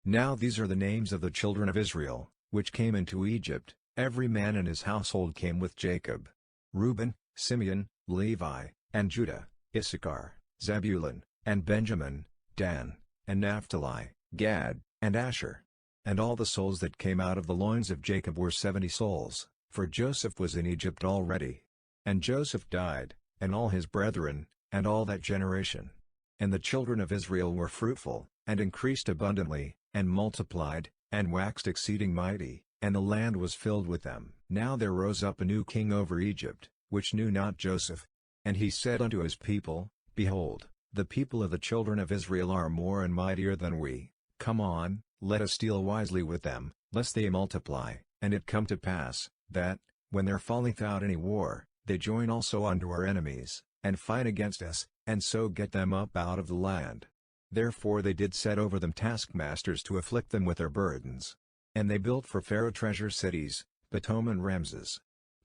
Now these are the names of the children of Israel, which came into Egypt. Every man in his household came with Jacob: Reuben, Simeon, Levi, and Judah, Issachar, Zebulun, and Benjamin, Dan, and Naphtali, Gad, and Asher. And all the souls that came out of the loins of Jacob were 70 souls, for Joseph was in Egypt already. And Joseph died, and all his brethren, and all that generation. And the children of Israel were fruitful, and increased abundantly, and multiplied, and waxed exceeding mighty, and the land was filled with them. Now there rose up a new king over Egypt, which knew not Joseph. And he said unto his people, Behold, the people of the children of Israel are more and mightier than we. Come on, let us deal wisely with them, lest they multiply. And it come to pass, that, when there falleth out any war, they join also unto our enemies, and fight against us, and so get them up out of the land. Therefore they did set over them taskmasters to afflict them with their burdens. And they built for Pharaoh treasure cities, Pithom and Ramses.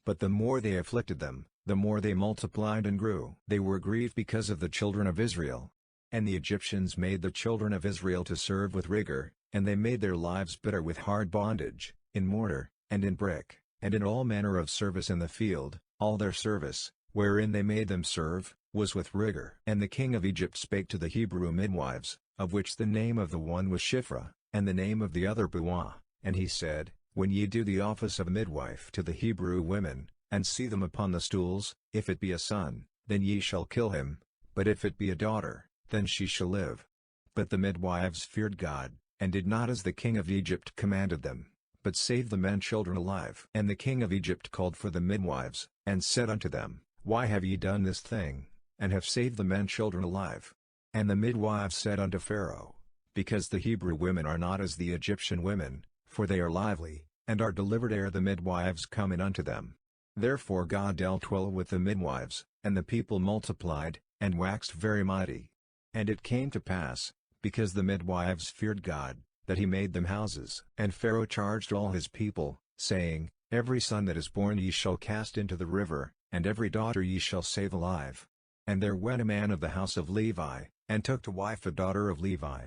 But the more they afflicted them, the more they multiplied and grew. They were grieved because of the children of Israel. And the Egyptians made the children of Israel to serve with rigor, and they made their lives bitter with hard bondage, in mortar, and in brick, and in all manner of service in the field. All their service, wherein they made them serve, was with rigor. And the king of Egypt spake to the Hebrew midwives, of which the name of the one was Shiphrah, and the name of the other Puah. And he said, When ye do the office of a midwife to the Hebrew women, and see them upon the stools, if it be a son, then ye shall kill him, but if it be a daughter, then she shall live. But the midwives feared God, and did not as the king of Egypt commanded them, but saved the men children alive. And the king of Egypt called for the midwives, and said unto them, Why have ye done this thing, and have saved the men children alive? And the midwives said unto Pharaoh, Because the Hebrew women are not as the Egyptian women, for they are lively, and are delivered ere the midwives come in unto them. Therefore God dealt well with the midwives, and the people multiplied, and waxed very mighty. And it came to pass, because the midwives feared God, that he made them houses. And Pharaoh charged all his people, saying, Every son that is born ye shall cast into the river, and every daughter ye shall save alive. And there went a man of the house of Levi, and took to wife a daughter of Levi.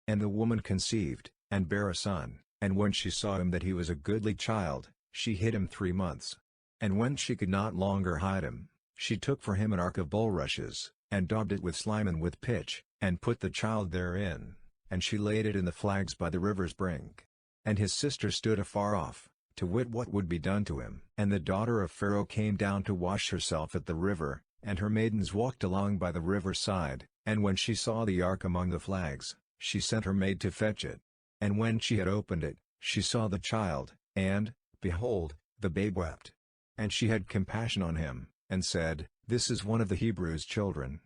And the woman conceived, and bare a son. And when she saw him that he was a goodly child, she hid him 3 months. And when she could not longer hide him, she took for him an ark of bulrushes, and daubed it with slime and with pitch, and put the child therein, and she laid it in the flags by the river's brink. And his sister stood afar off, to wit what would be done to him. And the daughter of Pharaoh came down to wash herself at the river, and her maidens walked along by the river side, and when she saw the ark among the flags, she sent her maid to fetch it. And when she had opened it, she saw the child, and, behold, the babe wept. And she had compassion on him, and said, This is one of the Hebrews' children.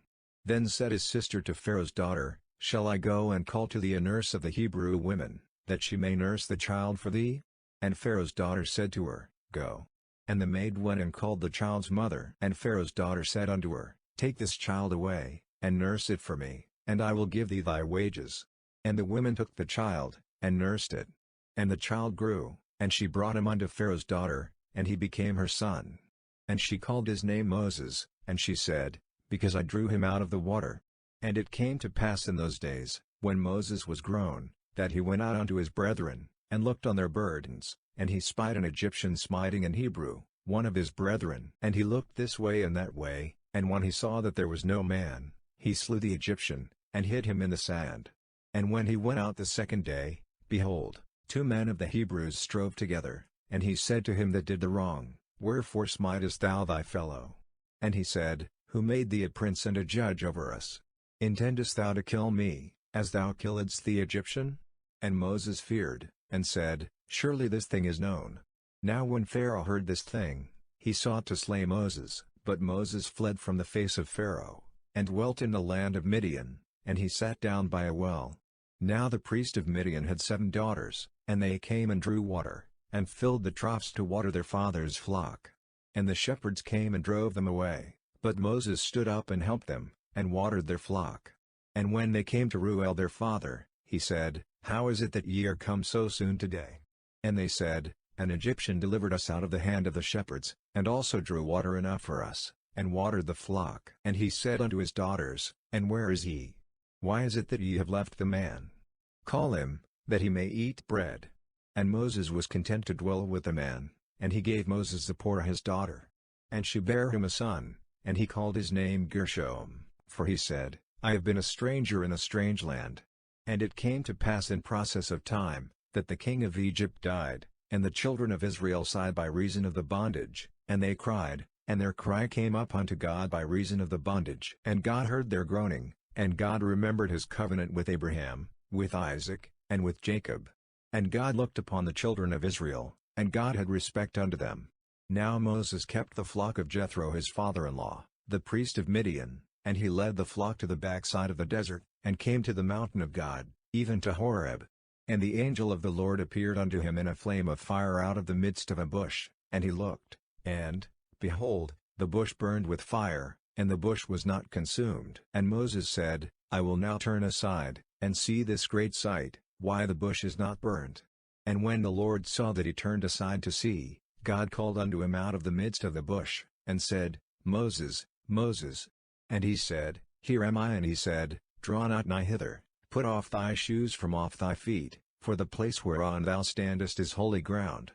Then said his sister to Pharaoh's daughter, Shall I go and call to thee a nurse of the Hebrew women, that she may nurse the child for thee? And Pharaoh's daughter said to her, Go. And the maid went and called the child's mother. And Pharaoh's daughter said unto her, Take this child away, and nurse it for me, and I will give thee thy wages. And the women took the child, and nursed it. And the child grew, and she brought him unto Pharaoh's daughter, and he became her son. And she called his name Moses, and she said, Because I drew him out of the water. And it came to pass in those days, when Moses was grown, that he went out unto his brethren, and looked on their burdens, and he spied an Egyptian smiting an Hebrew, one of his brethren. And he looked this way and that way, and when he saw that there was no man, he slew the Egyptian, and hid him in the sand. And when he went out the second day, behold, 2 men of the Hebrews strove together, and he said to him that did the wrong, Wherefore smitest thou thy fellow? And he said, Who made thee a prince and a judge over us? Intendest thou to kill me, as thou killedst the Egyptian? And Moses feared, and said, Surely this thing is known. Now when Pharaoh heard this thing, he sought to slay Moses, but Moses fled from the face of Pharaoh, and dwelt in the land of Midian, and he sat down by a well. Now the priest of Midian had 7 daughters, and they came and drew water, and filled the troughs to water their father's flock. And the shepherds came and drove them away, but Moses stood up and helped them, and watered their flock. And when they came to Reuel their father, he said, How is it that ye are come so soon today? And they said, An Egyptian delivered us out of the hand of the shepherds, and also drew water enough for us, and watered the flock. And he said unto his daughters, And where is he? Why is it that ye have left the man? Call him, that he may eat bread. And Moses was content to dwell with the man, and he gave Moses Zipporah his daughter. And she bare him a son, and he called his name Gershom, for he said, I have been a stranger in a strange land. And it came to pass in process of time, that the king of Egypt died, and the children of Israel sighed by reason of the bondage, and they cried, and their cry came up unto God by reason of the bondage. And God heard their groaning, and God remembered his covenant with Abraham, with Isaac, and with Jacob. And God looked upon the children of Israel, and God had respect unto them. Now Moses kept the flock of Jethro his father-in-law, the priest of Midian, and he led the flock to the backside of the desert, and came to the mountain of God, even to Horeb. And the angel of the Lord appeared unto him in a flame of fire out of the midst of a bush, and he looked, and, behold, the bush burned with fire, and the bush was not consumed. And Moses said, I will now turn aside, and see this great sight, why the bush is not burned. And when the Lord saw that he turned aside to see, God called unto him out of the midst of the bush, and said, Moses, Moses. And he said, Here am I. And he said, Draw not nigh hither, put off thy shoes from off thy feet, for the place whereon thou standest is holy ground.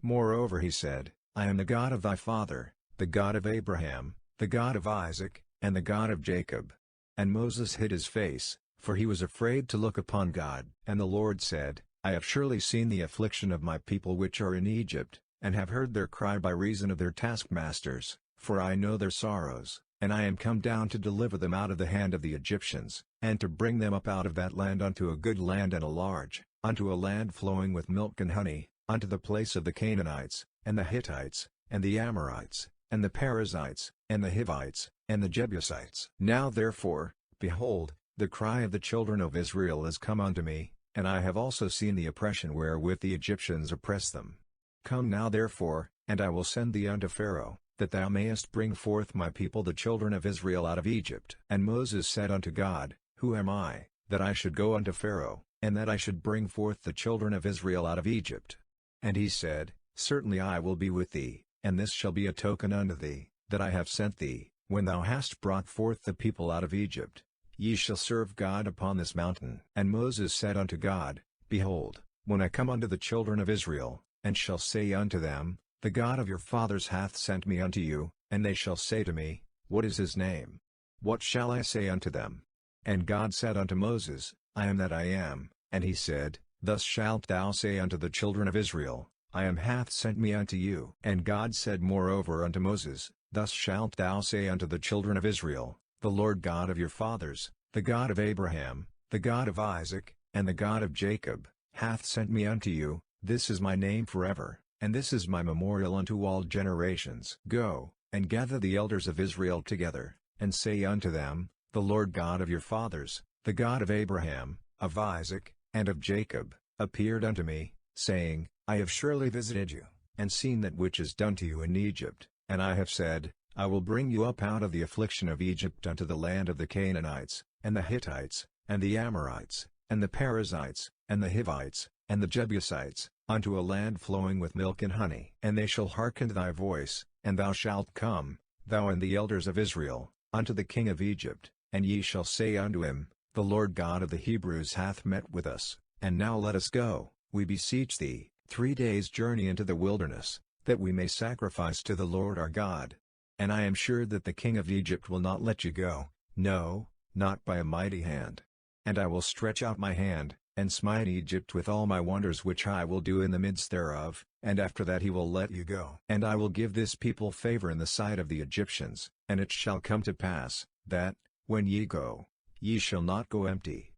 Moreover he said, I am the God of thy father, the God of Abraham, the God of Isaac, and the God of Jacob. And Moses hid his face, for he was afraid to look upon God. And the Lord said, I have surely seen the affliction of my people which are in Egypt, and have heard their cry by reason of their taskmasters, for I know their sorrows, and I am come down to deliver them out of the hand of the Egyptians, and to bring them up out of that land unto a good land and a large, unto a land flowing with milk and honey, unto the place of the Canaanites, and the Hittites, and the Amorites, and the Perizzites, and the Hivites, and the Jebusites. Now therefore, behold, the cry of the children of Israel is come unto me, and I have also seen the oppression wherewith the Egyptians oppress them. Come now therefore, and I will send thee unto Pharaoh, that thou mayest bring forth my people the children of Israel out of Egypt. And Moses said unto God, Who am I, that I should go unto Pharaoh, and that I should bring forth the children of Israel out of Egypt? And he said, Certainly I will be with thee, and this shall be a token unto thee, that I have sent thee, when thou hast brought forth the people out of Egypt. Ye shall serve God upon this mountain. And Moses said unto God, Behold, when I come unto the children of Israel, and shall say unto them, The God of your fathers hath sent me unto you, and they shall say to me, What is his name? What shall I say unto them? And God said unto Moses, I am that I am. And he said, Thus shalt thou say unto the children of Israel, I am hath sent me unto you. And God said moreover unto Moses, Thus shalt thou say unto the children of Israel, The Lord God of your fathers, the God of Abraham, the God of Isaac, and the God of Jacob, hath sent me unto you. This is my name forever, and this is my memorial unto all generations. Go, and gather the elders of Israel together, and say unto them, The Lord God of your fathers, the God of Abraham, of Isaac, and of Jacob, appeared unto me, saying, I have surely visited you, and seen that which is done to you in Egypt, and I have said, I will bring you up out of the affliction of Egypt unto the land of the Canaanites, and the Hittites, and the Amorites, and the Perizzites, and the Hivites, and the Jebusites, unto a land flowing with milk and honey. And they shall hearken to thy voice, and thou shalt come, thou and the elders of Israel, unto the king of Egypt, and ye shall say unto him, The Lord God of the Hebrews hath met with us, and now let us go, we beseech thee, 3 days' journey into the wilderness, that we may sacrifice to the Lord our God. And I am sure that the king of Egypt will not let you go, no, not by a mighty hand. And I will stretch out my hand, and smite Egypt with all my wonders which I will do in the midst thereof, and after that he will let you go. And I will give this people favor in the sight of the Egyptians, and it shall come to pass, that, when ye go, ye shall not go empty.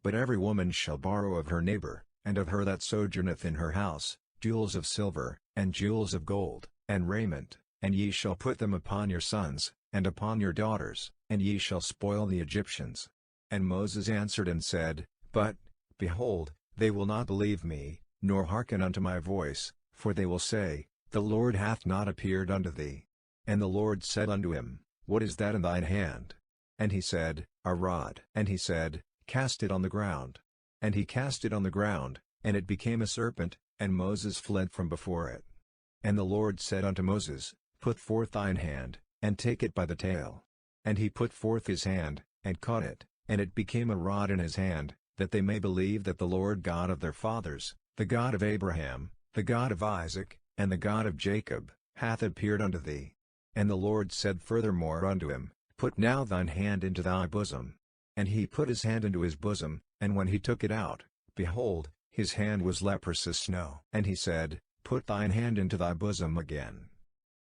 But every woman shall borrow of her neighbor, and of her that sojourneth in her house, jewels of silver, and jewels of gold, and raiment, and ye shall put them upon your sons, and upon your daughters, and ye shall spoil the Egyptians. And Moses answered and said, But, behold, they will not believe me, nor hearken unto my voice, for they will say, The Lord hath not appeared unto thee. And the Lord said unto him, What is that in thine hand? And he said, A rod. And he said, Cast it on the ground. And he cast it on the ground, and it became a serpent, and Moses fled from before it. And the Lord said unto Moses, Put forth thine hand, and take it by the tail. And he put forth his hand, and caught it, and it became a rod in his hand, that they may believe that the Lord God of their fathers, the God of Abraham, the God of Isaac, and the God of Jacob, hath appeared unto thee. And the Lord said furthermore unto him, Put now thine hand into thy bosom. And he put his hand into his bosom, and when he took it out, behold, his hand was leprous as snow. And he said, Put thine hand into thy bosom again.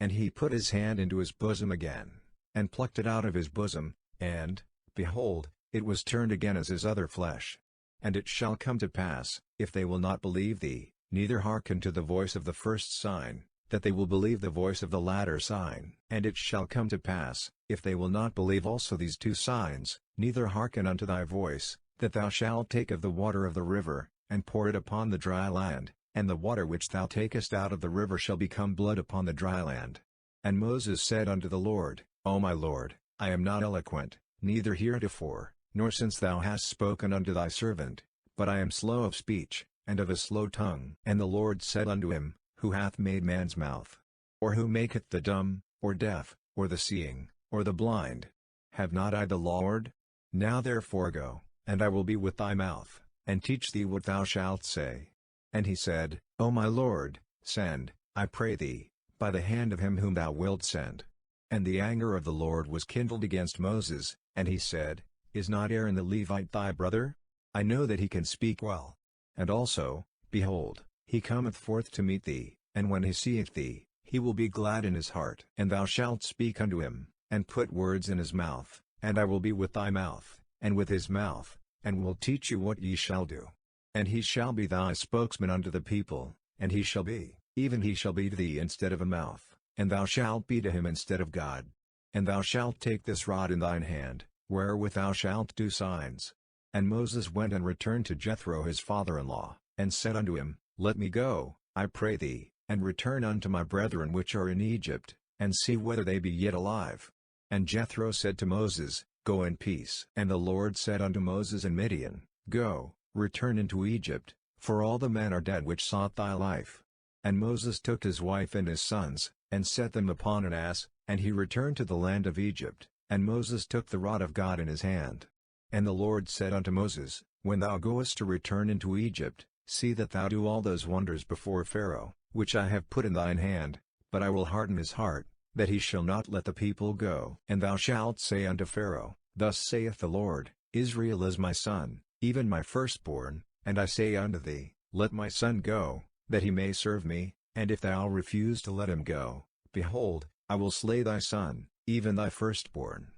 And he put his hand into his bosom again, and plucked it out of his bosom, and, behold, it was turned again as his other flesh. And it shall come to pass, if they will not believe thee, neither hearken to the voice of the first sign, that they will believe the voice of the latter sign. And it shall come to pass, if they will not believe also these two signs, neither hearken unto thy voice, that thou shalt take of the water of the river, and pour it upon the dry land, and the water which thou takest out of the river shall become blood upon the dry land. And Moses said unto the Lord, O my Lord, I am not eloquent, neither heretofore, nor since thou hast spoken unto thy servant, but I am slow of speech, and of a slow tongue. And the Lord said unto him, Who hath made man's mouth? Or who maketh the dumb, or deaf, or the seeing, or the blind? Have not I the Lord? Now therefore go, and I will be with thy mouth, and teach thee what thou shalt say. And he said, O my Lord, send, I pray thee, by the hand of him whom thou wilt send. And the anger of the Lord was kindled against Moses, and he said, Is not Aaron the Levite thy brother? I know that he can speak well. And also, behold, he cometh forth to meet thee, and when he seeth thee, he will be glad in his heart. And thou shalt speak unto him, and put words in his mouth, and I will be with thy mouth, and with his mouth, and will teach you what ye shall do. And he shall be thy spokesman unto the people, and he shall be, even he shall be to thee instead of a mouth, and thou shalt be to him instead of God. And thou shalt take this rod in thine hand, wherewith thou shalt do signs. And Moses went and returned to Jethro his father-in-law, and said unto him, Let me go, I pray thee, and return unto my brethren which are in Egypt, and see whether they be yet alive. And Jethro said to Moses, Go in peace. And the Lord said unto Moses in Midian, Go, return into Egypt, for all the men are dead which sought thy life. And Moses took his wife and his sons, and set them upon an ass, and he returned to the land of Egypt, and Moses took the rod of God in his hand. And the Lord said unto Moses, When thou goest to return into Egypt, see that thou do all those wonders before Pharaoh, which I have put in thine hand, but I will harden his heart, that he shall not let the people go. And thou shalt say unto Pharaoh, Thus saith the Lord, Israel is my son, even my firstborn, and I say unto thee, Let my son go, that he may serve me, and if thou refuse to let him go, behold, I will slay thy son, even thy firstborn.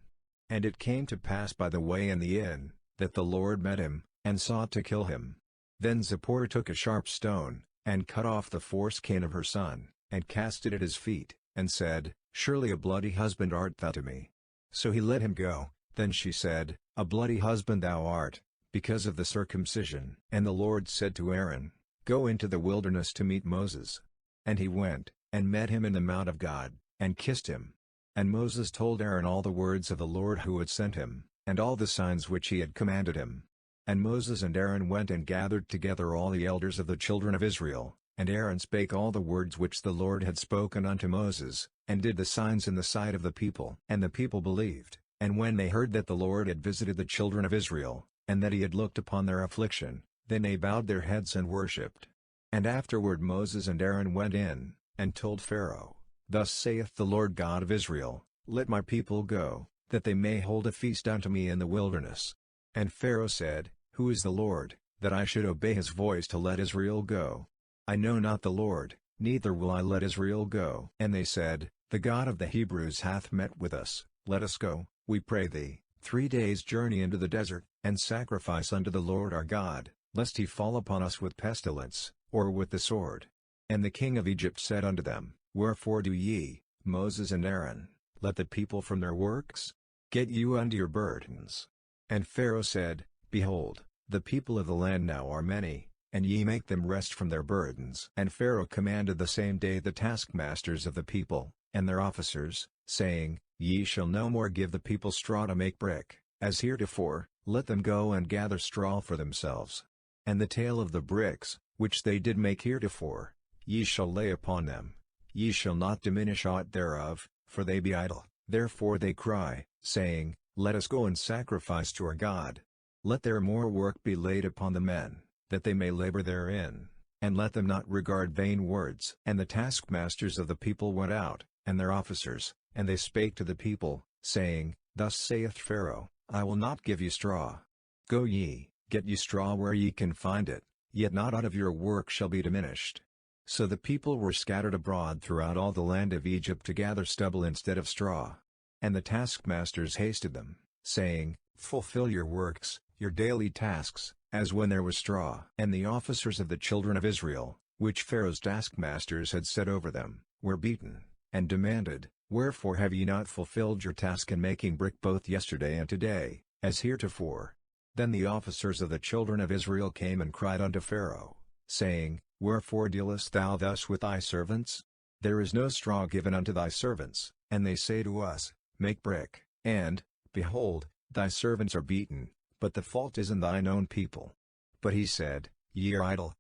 And it came to pass by the way in the inn, that the Lord met him, and sought to kill him. Then Zipporah took a sharp stone, and cut off the foreskin of her son, and cast it at his feet, and said, Surely a bloody husband art thou to me. So he let him go. Then she said, A bloody husband thou art, because of the circumcision. And the Lord said to Aaron, Go into the wilderness to meet Moses. And he went, and met him in the mount of God, and kissed him. And Moses told Aaron all the words of the Lord who had sent him, and all the signs which he had commanded him. And Moses and Aaron went and gathered together all the elders of the children of Israel, and Aaron spake all the words which the Lord had spoken unto Moses, and did the signs in the sight of the people. And the people believed, and when they heard that the Lord had visited the children of Israel, and that he had looked upon their affliction, then they bowed their heads and worshipped. And afterward Moses and Aaron went in, and told Pharaoh, Thus saith the Lord God of Israel, Let my people go, that they may hold a feast unto me in the wilderness. And Pharaoh said, Who is the Lord, that I should obey his voice to let Israel go? I know not the Lord, neither will I let Israel go. And they said, The God of the Hebrews hath met with us, let us go, we pray thee, 3 days' journey into the desert, and sacrifice unto the Lord our God, lest he fall upon us with pestilence, or with the sword. And the king of Egypt said unto them, Wherefore do ye, Moses and Aaron, let the people from their works? Get you unto your burdens. And Pharaoh said, Behold, the people of the land now are many, and ye make them rest from their burdens. And Pharaoh commanded the same day the taskmasters of the people, and their officers, saying, Ye shall no more give the people straw to make brick, as heretofore, let them go and gather straw for themselves. And the tale of the bricks, which they did make heretofore, ye shall lay upon them. Ye shall not diminish aught thereof, for they be idle. Therefore they cry, saying, Let us go and sacrifice to our God. Let their more work be laid upon the men, that they may labor therein, and let them not regard vain words. And the taskmasters of the people went out, and their officers, and they spake to the people, saying, Thus saith Pharaoh, I will not give you straw. Go ye, get ye straw where ye can find it, yet not out of your work shall be diminished. So the people were scattered abroad throughout all the land of Egypt to gather stubble instead of straw. And the taskmasters hasted them, saying, Fulfill your works, your daily tasks, as when there was straw. And the officers of the children of Israel, which Pharaoh's taskmasters had set over them, were beaten, and demanded, Wherefore have ye not fulfilled your task in making brick both yesterday and today, as heretofore? Then the officers of the children of Israel came and cried unto Pharaoh, saying, Wherefore dealest thou thus with thy servants? There is no straw given unto thy servants. And they say to us, Make brick, and, behold, thy servants are beaten, but the fault is in thine own people. But he said, Ye are idle,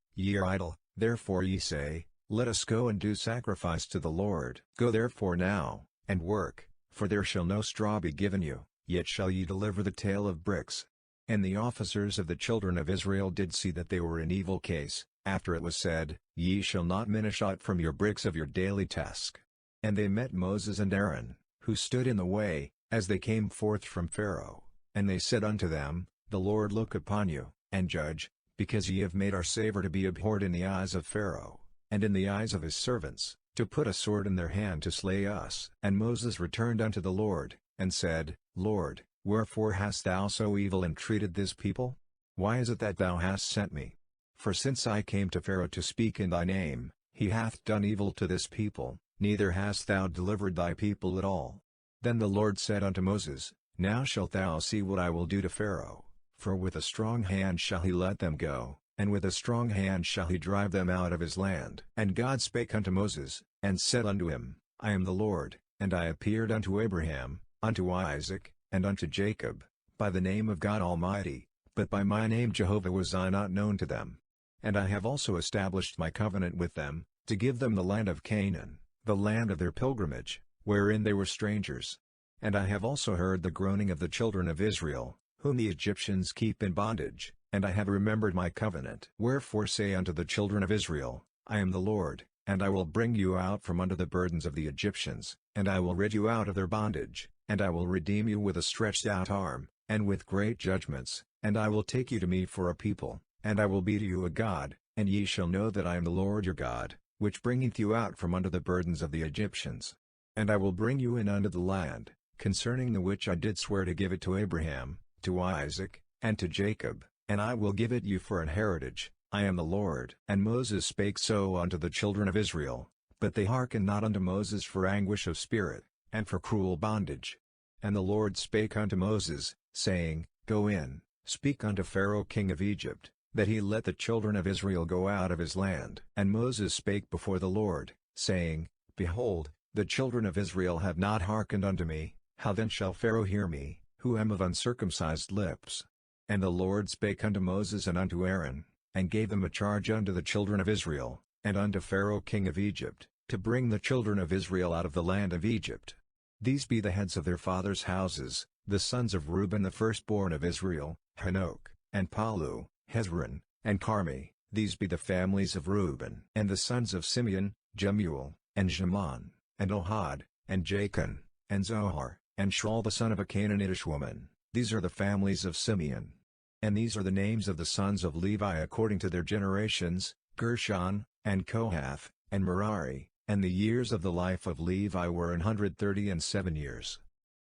therefore ye say, Let us go and do sacrifice to the Lord. Go therefore now, and work, for there shall no straw be given you, yet shall ye deliver the tale of bricks. And the officers of the children of Israel did see that they were in evil case, after it was said, Ye shall not minish aught from your bricks of your daily task. And they met Moses and Aaron, who stood in the way, as they came forth from Pharaoh, and they said unto them, The Lord look upon you, and judge, because ye have made our savor to be abhorred in the eyes of Pharaoh, and in the eyes of his servants, to put a sword in their hand to slay us. And Moses returned unto the Lord, and said, Lord, wherefore hast thou so evil entreated this people? Why is it that thou hast sent me? For since I came to Pharaoh to speak in thy name, he hath done evil to this people, neither hast thou delivered thy people at all. Then the Lord said unto Moses, Now shalt thou see what I will do to Pharaoh, for with a strong hand shall he let them go, and with a strong hand shall he drive them out of his land. And God spake unto Moses, and said unto him, I am the Lord, and I appeared unto Abraham, unto Isaac, and unto Jacob, by the name of God Almighty, but by my name Jehovah was I not known to them. And I have also established my covenant with them, to give them the land of Canaan, the land of their pilgrimage, wherein they were strangers. And I have also heard the groaning of the children of Israel, whom the Egyptians keep in bondage, and I have remembered my covenant. Wherefore say unto the children of Israel, I am the Lord, and I will bring you out from under the burdens of the Egyptians, and I will rid you out of their bondage, and I will redeem you with a stretched out arm, and with great judgments, and I will take you to me for a people, and I will be to you a God, and ye shall know that I am the Lord your God, which bringeth you out from under the burdens of the Egyptians. And I will bring you in unto the land, concerning the which I did swear to give it to Abraham, to Isaac, and to Jacob, and I will give it you for an heritage. I am the Lord. And Moses spake so unto the children of Israel, but they hearkened not unto Moses for anguish of spirit, and for cruel bondage. And the Lord spake unto Moses, saying, Go in, speak unto Pharaoh king of Egypt, that he let the children of Israel go out of his land. And Moses spake before the Lord, saying, Behold, the children of Israel have not hearkened unto me, how then shall Pharaoh hear me, who am of uncircumcised lips? And the Lord spake unto Moses and unto Aaron, and gave them a charge unto the children of Israel, and unto Pharaoh king of Egypt, to bring the children of Israel out of the land of Egypt. These be the heads of their fathers' houses, the sons of Reuben the firstborn of Israel, Hanok, and Palu, Hezron, and Carmi. These be the families of Reuben. And the sons of Simeon, Jemuel, and Jaman, and Ohad, and Jachin, and Zohar, and Shaul the son of a Canaanitish woman. These are the families of Simeon. And these are the names of the sons of Levi according to their generations, Gershon, and Kohath, and Merari. And the years of the life of Levi were 137 years.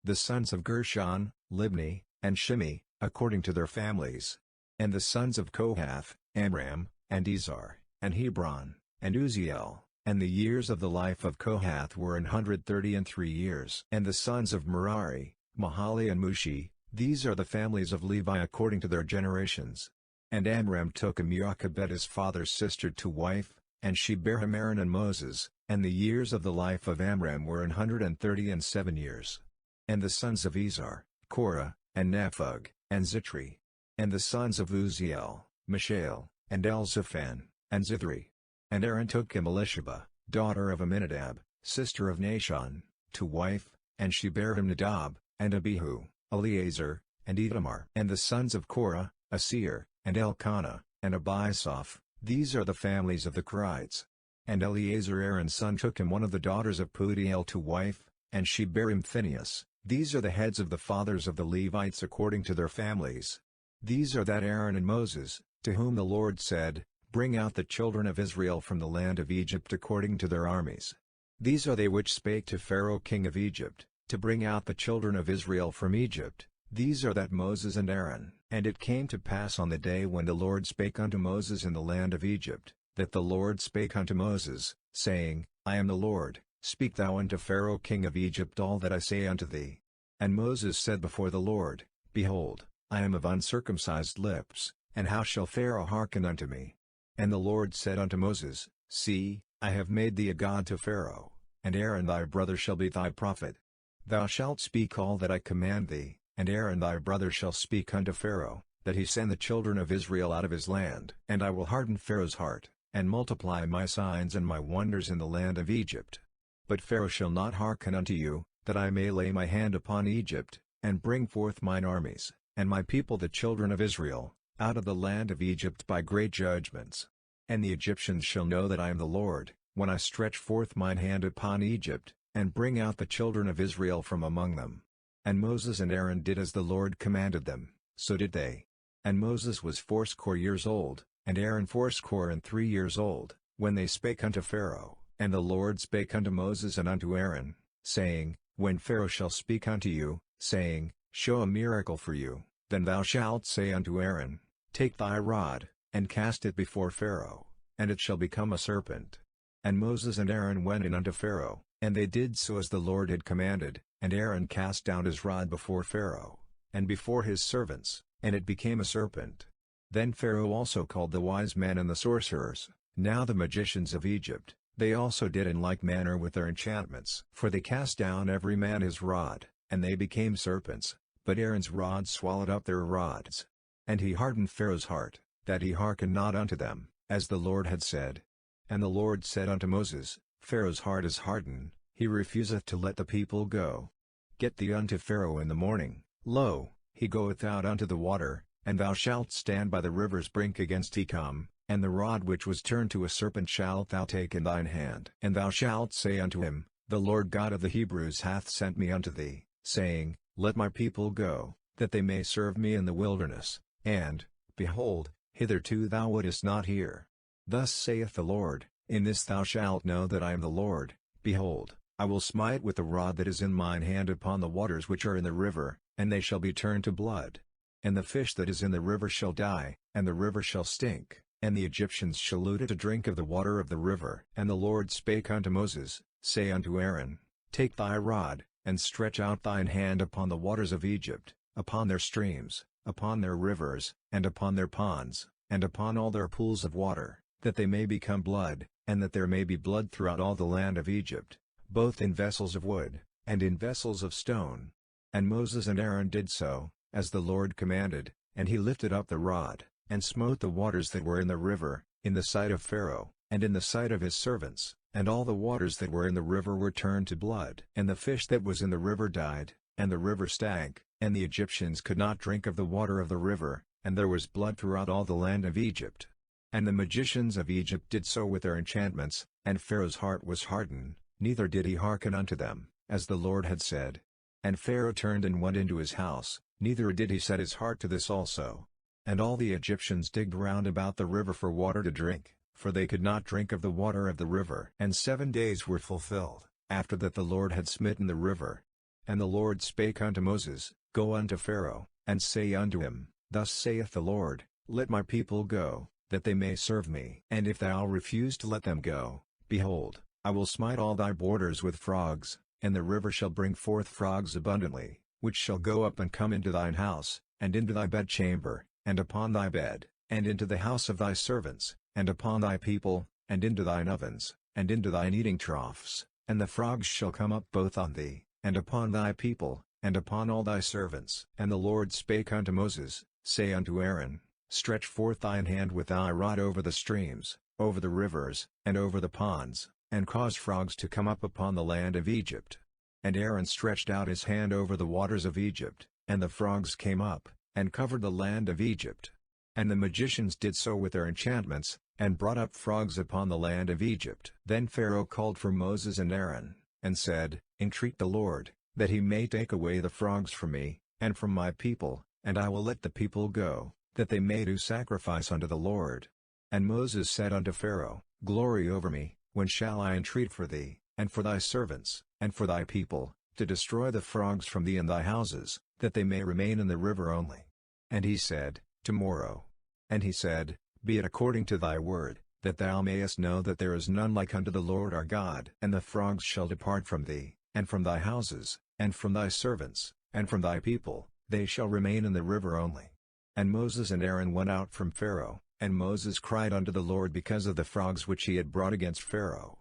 The sons of Gershon, Libni, and Shimi, according to their families. And the sons of Kohath, Amram, and Izhar, and Hebron, and Uzziel. And the years of the life of Kohath were 133 years. And the sons of Merari, Mahali and Mushi. These are the families of Levi according to their generations. And Amram took Jochebed his father's sister to wife, and she bare him Aaron and Moses, and the years of the life of Amram were 137 years. And the sons of Izhar, Korah, and Nephug, and Zitri. And the sons of Uzziel, Mishael, and Elzaphan, and Zithri. And Aaron took him Elisheba, daughter of Aminadab, sister of Nashon, to wife, and she bare him Nadab, and Abihu, Eleazar, and Itamar. And the sons of Korah, Asir, and Elkanah, and Abiasaph. These are the families of the Kerites. And Eleazar Aaron's son took him one of the daughters of Putiel to wife, and she bare him Phinehas. These are the heads of the fathers of the Levites according to their families. These are that Aaron and Moses, to whom the Lord said, Bring out the children of Israel from the land of Egypt according to their armies. These are they which spake to Pharaoh king of Egypt, to bring out the children of Israel from Egypt. These are that Moses and Aaron. And it came to pass on the day when the Lord spake unto Moses in the land of Egypt, that the Lord spake unto Moses, saying, I am the Lord, speak thou unto Pharaoh king of Egypt all that I say unto thee. And Moses said before the Lord, Behold, I am of uncircumcised lips, and how shall Pharaoh hearken unto me? And the Lord said unto Moses, See, I have made thee a god to Pharaoh, and Aaron thy brother shall be thy prophet. Thou shalt speak all that I command thee, and Aaron thy brother shall speak unto Pharaoh, that he send the children of Israel out of his land. And I will harden Pharaoh's heart, and multiply my signs and my wonders in the land of Egypt. But Pharaoh shall not hearken unto you, that I may lay my hand upon Egypt, and bring forth mine armies, and my people the children of Israel, out of the land of Egypt by great judgments. And the Egyptians shall know that I am the Lord, when I stretch forth mine hand upon Egypt, and bring out the children of Israel from among them. And Moses and Aaron did as the Lord commanded them, so did they. And Moses was 80 years old, and Aaron 83 years old, when they spake unto Pharaoh. And the Lord spake unto Moses and unto Aaron, saying, When Pharaoh shall speak unto you, saying, Show a miracle for you, then thou shalt say unto Aaron, Take thy rod, and cast it before Pharaoh, and it shall become a serpent. And Moses and Aaron went in unto Pharaoh, and they did so as the Lord had commanded, and Aaron cast down his rod before Pharaoh, and before his servants, and it became a serpent. Then Pharaoh also called the wise men and the sorcerers, now the magicians of Egypt. They also did in like manner with their enchantments. For they cast down every man his rod, and they became serpents, but Aaron's rod swallowed up their rods. And he hardened Pharaoh's heart, that he hearkened not unto them, as the Lord had said. And the Lord said unto Moses, Pharaoh's heart is hardened, he refuseth to let the people go. Get thee unto Pharaoh in the morning, lo, he goeth out unto the water, and thou shalt stand by the river's brink against he come, and the rod which was turned to a serpent shalt thou take in thine hand. And thou shalt say unto him, The Lord God of the Hebrews hath sent me unto thee, saying, Let my people go, that they may serve me in the wilderness. And, behold, hitherto thou wouldest not hear. Thus saith the Lord, In this thou shalt know that I am the Lord. Behold, I will smite with the rod that is in mine hand upon the waters which are in the river, and they shall be turned to blood. And the fish that is in the river shall die, and the river shall stink, and the Egyptians shall loot it to drink of the water of the river. And the Lord spake unto Moses, Say unto Aaron, Take thy rod, and stretch out thine hand upon the waters of Egypt, upon their streams, upon their rivers, and upon their ponds, and upon all their pools of water, that they may become blood, and that there may be blood throughout all the land of Egypt, both in vessels of wood, and in vessels of stone. And Moses and Aaron did so, as the Lord commanded, and he lifted up the rod, and smote the waters that were in the river, in the sight of Pharaoh, and in the sight of his servants, and all the waters that were in the river were turned to blood. And the fish that was in the river died, and the river stank, and the Egyptians could not drink of the water of the river, and there was blood throughout all the land of Egypt. And the magicians of Egypt did so with their enchantments, and Pharaoh's heart was hardened, neither did he hearken unto them, as the Lord had said. And Pharaoh turned and went into his house, neither did he set his heart to this also. And all the Egyptians digged round about the river for water to drink, for they could not drink of the water of the river. And 7 days were fulfilled, after that the Lord had smitten the river. And the Lord spake unto Moses, Go unto Pharaoh, and say unto him, Thus saith the Lord, Let my people go, that they may serve me. And if thou refuse to let them go, behold, I will smite all thy borders with frogs, and the river shall bring forth frogs abundantly, which shall go up and come into thine house, and into thy bedchamber, and upon thy bed, and into the house of thy servants, and upon thy people, and into thine ovens, and into thine eating troughs, and the frogs shall come up both on thee, and upon thy people, and upon all thy servants. And the Lord spake unto Moses, Say unto Aaron, Stretch forth thine hand with thy rod over the streams, over the rivers, and over the ponds, and cause frogs to come up upon the land of Egypt. And Aaron stretched out his hand over the waters of Egypt, and the frogs came up, and covered the land of Egypt. And the magicians did so with their enchantments, and brought up frogs upon the land of Egypt. Then Pharaoh called for Moses and Aaron, and said, Entreat the Lord, that he may take away the frogs from me, and from my people, and I will let the people go, that they may do sacrifice unto the Lord. And Moses said unto Pharaoh, Glory over me, when shall I entreat for thee, and for thy servants, and for thy people, to destroy the frogs from thee and thy houses, that they may remain in the river only? And he said, Tomorrow. And he said, Be it according to thy word, that thou mayest know that there is none like unto the Lord our God. And the frogs shall depart from thee, and from thy houses, and from thy servants, and from thy people, they shall remain in the river only. And Moses and Aaron went out from Pharaoh, and Moses cried unto the Lord because of the frogs which he had brought against Pharaoh.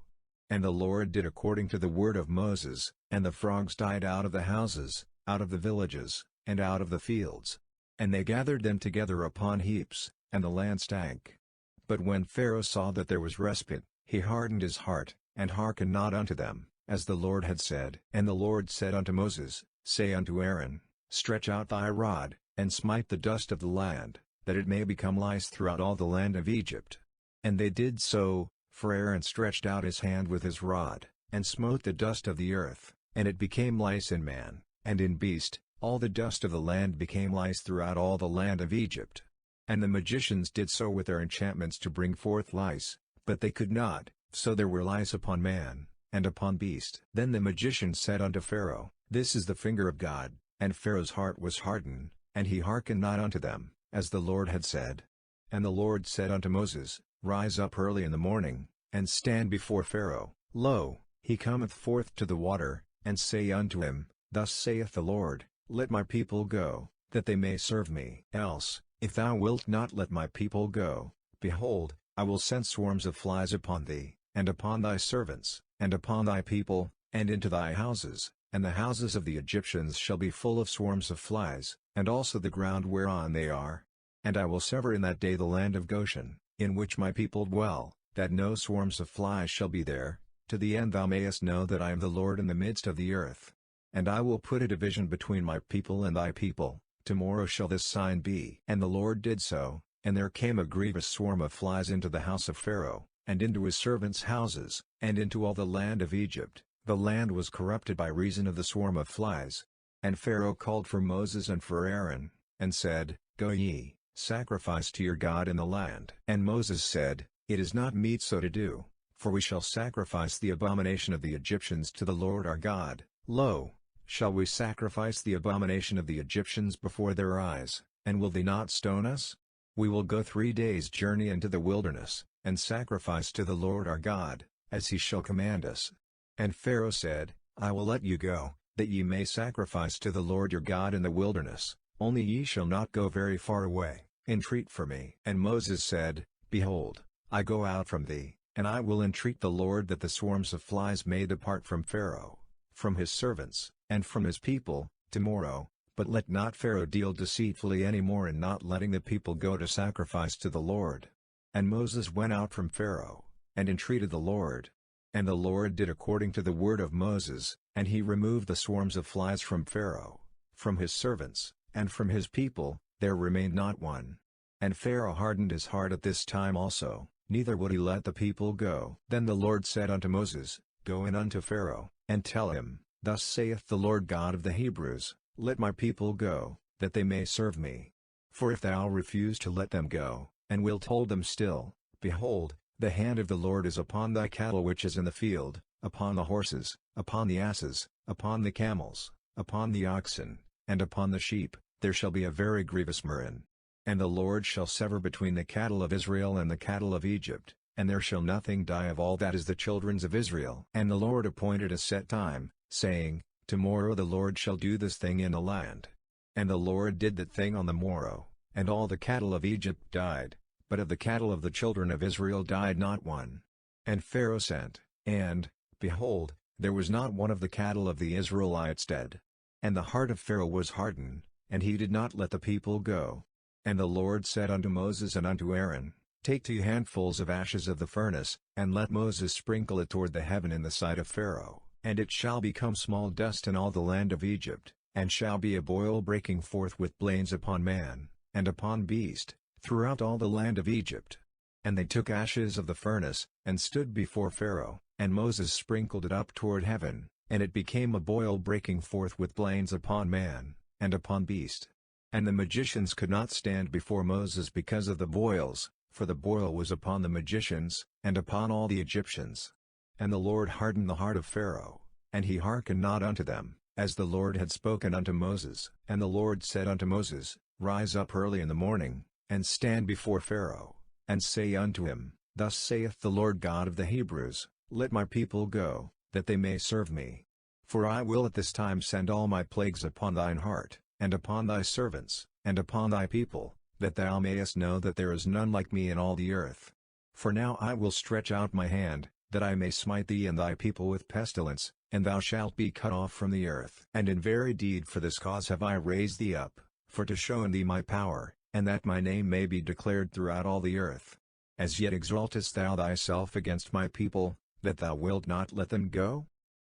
And the Lord did according to the word of Moses, and the frogs died out of the houses, out of the villages, and out of the fields. And they gathered them together upon heaps, and the land stank. But when Pharaoh saw that there was respite, he hardened his heart, and hearkened not unto them, as the Lord had said. And the Lord said unto Moses, Say unto Aaron, Stretch out thy rod, and smite the dust of the land, that it may become lice throughout all the land of Egypt. And they did so, for Aaron stretched out his hand with his rod, and smote the dust of the earth, and it became lice in man, and in beast. All the dust of the land became lice throughout all the land of Egypt. And the magicians did so with their enchantments to bring forth lice, but they could not, so there were lice upon man, and upon beast. Then the magicians said unto Pharaoh, This is the finger of God. And Pharaoh's heart was hardened, and he hearkened not unto them, as the Lord had said. And the Lord said unto Moses, Rise up early in the morning, and stand before Pharaoh. Lo, he cometh forth to the water, and say unto him, Thus saith the Lord, Let my people go, that they may serve me. Else, if thou wilt not let my people go, behold, I will send swarms of flies upon thee, and upon thy servants, and upon thy people, and into thy houses, and the houses of the Egyptians shall be full of swarms of flies, and also the ground whereon they are. And I will sever in that day the land of Goshen, in which my people dwell, that no swarms of flies shall be there, to the end thou mayest know that I am the Lord in the midst of the earth. And I will put a division between my people and thy people, tomorrow shall this sign be. And the Lord did so, and there came a grievous swarm of flies into the house of Pharaoh, and into his servants' houses, and into all the land of Egypt. The land was corrupted by reason of the swarm of flies. And Pharaoh called for Moses and for Aaron, and said, Go ye, sacrifice to your God in the land. And Moses said, It is not meet so to do, for we shall sacrifice the abomination of the Egyptians to the Lord our God. Lo, shall we sacrifice the abomination of the Egyptians before their eyes, and will they not stone us? We will go 3 days' journey into the wilderness, and sacrifice to the Lord our God, as he shall command us. And Pharaoh said, I will let you go, that ye may sacrifice to the Lord your God in the wilderness, only ye shall not go very far away. Entreat for me. And Moses said, Behold, I go out from thee, and I will entreat the Lord that the swarms of flies may depart from Pharaoh, from his servants, and from his people, tomorrow, but let not Pharaoh deal deceitfully any more in not letting the people go to sacrifice to the Lord. And Moses went out from Pharaoh, and entreated the Lord. And the Lord did according to the word of Moses, and he removed the swarms of flies from Pharaoh, from his servants, and from his people, there remained not one. And Pharaoh hardened his heart at this time also, neither would he let the people go. Then the Lord said unto Moses, Go in unto Pharaoh, and tell him, Thus saith the Lord God of the Hebrews, Let my people go, that they may serve me. For if thou refuse to let them go, and wilt hold them still, behold, the hand of the Lord is upon thy cattle which is in the field, upon the horses, upon the asses, upon the camels, upon the oxen, and upon the sheep, there shall be a very grievous murrain. And the Lord shall sever between the cattle of Israel and the cattle of Egypt, and there shall nothing die of all that is the children's of Israel. And the Lord appointed a set time, saying, Tomorrow the Lord shall do this thing in the land. And the Lord did that thing on the morrow, and all the cattle of Egypt died, but of the cattle of the children of Israel died not one. And Pharaoh sent, and, behold, there was not one of the cattle of the Israelites dead. And the heart of Pharaoh was hardened, and he did not let the people go. And the Lord said unto Moses and unto Aaron, Take 2 handfuls of ashes of the furnace, and let Moses sprinkle it toward the heaven in the sight of Pharaoh, and it shall become small dust in all the land of Egypt, and shall be a boil breaking forth with blains upon man, and upon beast, throughout all the land of Egypt. And they took ashes of the furnace, and stood before Pharaoh, and Moses sprinkled it up toward heaven, and it became a boil breaking forth with blains upon man, and upon beast. And the magicians could not stand before Moses because of the boils, for the boil was upon the magicians, and upon all the Egyptians. And the Lord hardened the heart of Pharaoh, and he hearkened not unto them, as the Lord had spoken unto Moses. And the Lord said unto Moses, Rise up early in the morning, and stand before Pharaoh, and say unto him, Thus saith the Lord God of the Hebrews, Let my people go, that they may serve me. For I will at this time send all my plagues upon thine heart, and upon thy servants, and upon thy people, that thou mayest know that there is none like me in all the earth. For now I will stretch out my hand, that I may smite thee and thy people with pestilence, and thou shalt be cut off from the earth. And in very deed for this cause have I raised thee up, for to show in thee my power, and that my name may be declared throughout all the earth. As yet exaltest thou thyself against my people, that thou wilt not let them go?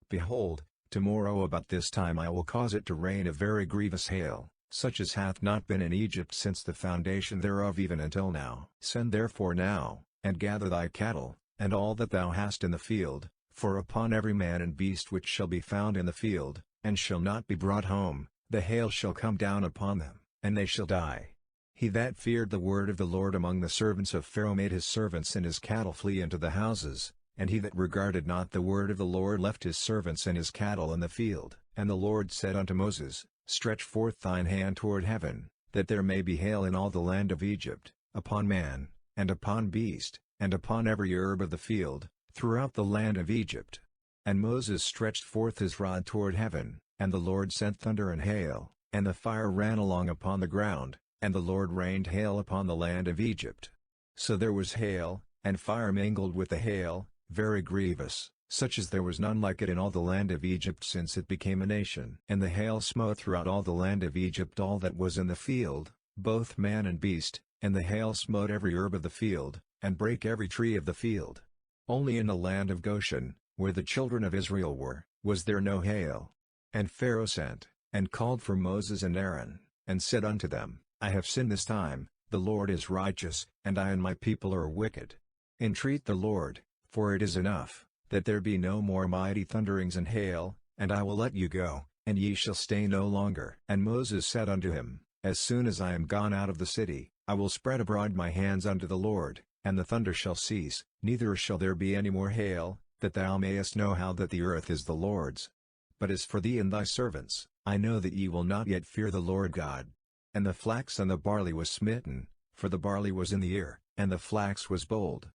Behold, tomorrow about this time I will cause it to rain a very grievous hail, such as hath not been in Egypt since the foundation thereof even until now. Send therefore now, and gather thy cattle, and all that thou hast in the field, for upon every man and beast which shall be found in the field, and shall not be brought home, the hail shall come down upon them, and they shall die. He that feared the word of the Lord among the servants of Pharaoh made his servants and his cattle flee into the houses, and he that regarded not the word of the Lord left his servants and his cattle in the field. And the Lord said unto Moses, Stretch forth thine hand toward heaven, that there may be hail in all the land of Egypt, upon man, and upon beast, and upon every herb of the field, throughout the land of Egypt. And Moses stretched forth his rod toward heaven, and the Lord sent thunder and hail, and the fire ran along upon the ground, and the Lord rained hail upon the land of Egypt. So there was hail, and fire mingled with the hail, very grievous, such as there was none like it in all the land of Egypt since it became a nation. And the hail smote throughout all the land of Egypt all that was in the field, both man and beast, and the hail smote every herb of the field, and brake every tree of the field. Only in the land of Goshen, where the children of Israel were, was there no hail. And Pharaoh sent, and called for Moses and Aaron, and said unto them, I have sinned this time, the Lord is righteous, and I and my people are wicked. Entreat the Lord, for it is enough, that there be no more mighty thunderings and hail, and I will let you go, and ye shall stay no longer. And Moses said unto him, As soon as I am gone out of the city, I will spread abroad my hands unto the Lord, and the thunder shall cease, neither shall there be any more hail, that thou mayest know how that the earth is the Lord's. But as for thee and thy servants, I know that ye will not yet fear the Lord God. And the flax and the barley was smitten, for the barley was in the ear, and the flax was bold.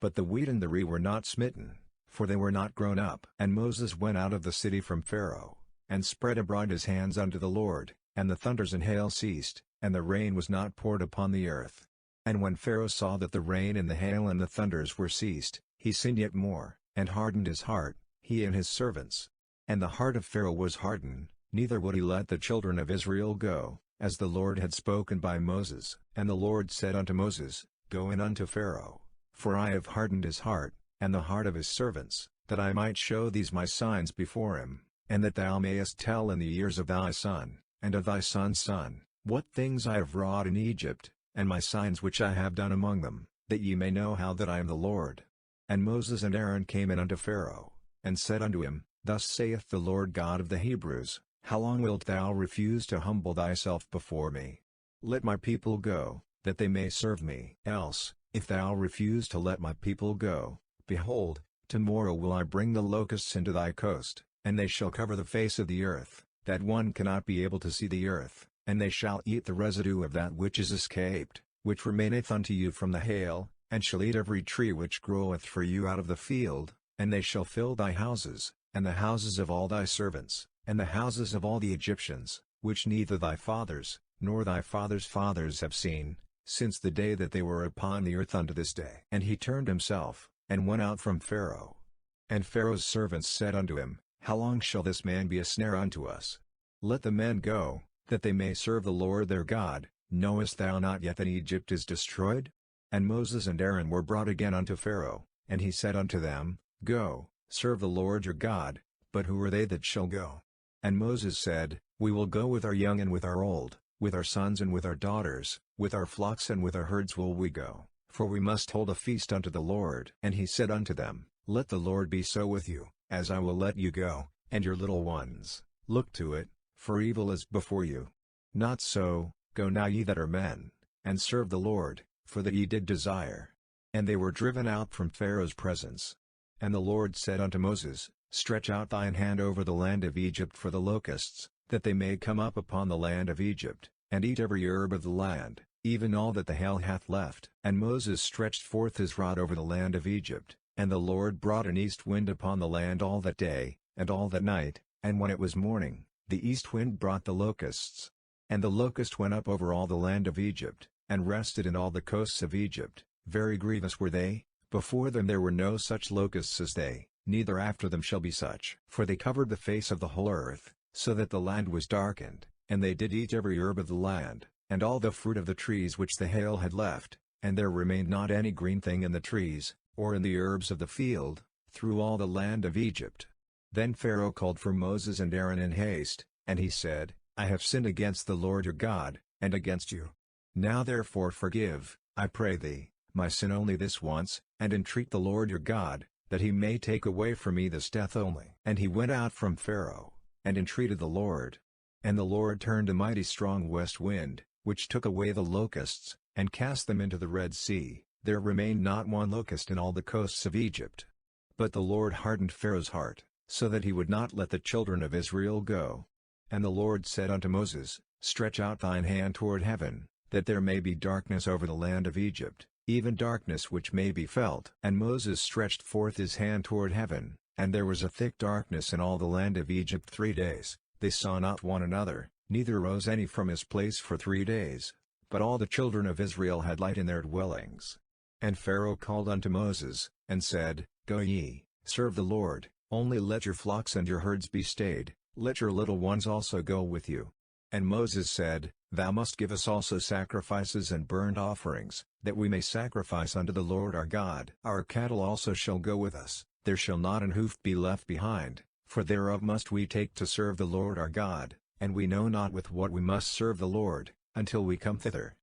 But the wheat and the rye were not smitten, for they were not grown up. And Moses went out of the city from Pharaoh, and spread abroad his hands unto the Lord, and the thunders and hail ceased, and the rain was not poured upon the earth. And when Pharaoh saw that the rain and the hail and the thunders were ceased, he sinned yet more, and hardened his heart, he and his servants. And the heart of Pharaoh was hardened, neither would he let the children of Israel go, as the Lord had spoken by Moses. And the Lord said unto Moses, Go in unto Pharaoh, for I have hardened his heart, and the heart of his servants, that I might show these my signs before him, and that thou mayest tell in the ears of thy son, and of thy son's son, what things I have wrought in Egypt, and my signs which I have done among them, that ye may know how that I am the Lord. And Moses and Aaron came in unto Pharaoh, and said unto him, Thus saith the Lord God of the Hebrews, How long wilt thou refuse to humble thyself before me? Let my people go, that they may serve me. Else, if thou refuse to let my people go, behold, tomorrow will I bring the locusts into thy coast, and they shall cover the face of the earth, that one cannot be able to see the earth, and they shall eat the residue of that which is escaped, which remaineth unto you from the hail, and shall eat every tree which groweth for you out of the field, and they shall fill thy houses, and the houses of all thy servants, and the houses of all the Egyptians, which neither thy fathers, nor thy fathers' fathers have seen, since the day that they were upon the earth unto this day. And he turned himself, and went out from Pharaoh. And Pharaoh's servants said unto him, How long shall this man be a snare unto us? Let the men go, that they may serve the Lord their God. Knowest thou not yet that Egypt is destroyed? And Moses and Aaron were brought again unto Pharaoh, and he said unto them, Go, serve the Lord your God. But who are they that shall go? And Moses said, We will go with our young and with our old, with our sons and with our daughters, with our flocks and with our herds will we go, for we must hold a feast unto the Lord. And he said unto them, Let the Lord be so with you, as I will let you go, and your little ones. Look to it, for evil is before you. Not so, go now ye that are men, and serve the Lord, for that ye did desire. And they were driven out from Pharaoh's presence. And the Lord said unto Moses, Stretch out thine hand over the land of Egypt for the locusts, that they may come up upon the land of Egypt, and eat every herb of the land, even all that the hail hath left. And Moses stretched forth his rod over the land of Egypt, and the Lord brought an east wind upon the land all that day, and all that night, and when it was morning, the east wind brought the locusts. And the locust went up over all the land of Egypt, and rested in all the coasts of Egypt. Very grievous were they, before them there were no such locusts as they, neither after them shall be such. For they covered the face of the whole earth, so that the land was darkened, and they did eat every herb of the land, and all the fruit of the trees which the hail had left, and there remained not any green thing in the trees, or in the herbs of the field, through all the land of Egypt. Then Pharaoh called for Moses and Aaron in haste, and he said, I have sinned against the Lord your God, and against you. Now therefore forgive, I pray thee, my sin only this once, and entreat the Lord your God, that he may take away from me this death only. And he went out from Pharaoh, and entreated the Lord. And the Lord turned a mighty strong west wind, which took away the locusts, and cast them into the Red Sea. There remained not one locust in all the coasts of Egypt. But the Lord hardened Pharaoh's heart, so that he would not let the children of Israel go. And the Lord said unto Moses, Stretch out thine hand toward heaven, that there may be darkness over the land of Egypt, even darkness which may be felt. And Moses stretched forth his hand toward heaven, and there was a thick darkness in all the land of Egypt 3 days. They saw not one another, neither rose any from his place for 3 days. But all the children of Israel had light in their dwellings. And Pharaoh called unto Moses, and said, Go ye, serve the Lord, only let your flocks and your herds be stayed, let your little ones also go with you. And Moses said, Thou must give us also sacrifices and burnt offerings, that we may sacrifice unto the Lord our God. Our cattle also shall go with us, there shall not an hoof be left behind, for thereof must we take to serve the Lord our God, and we know not with what we must serve the Lord, until we come thither.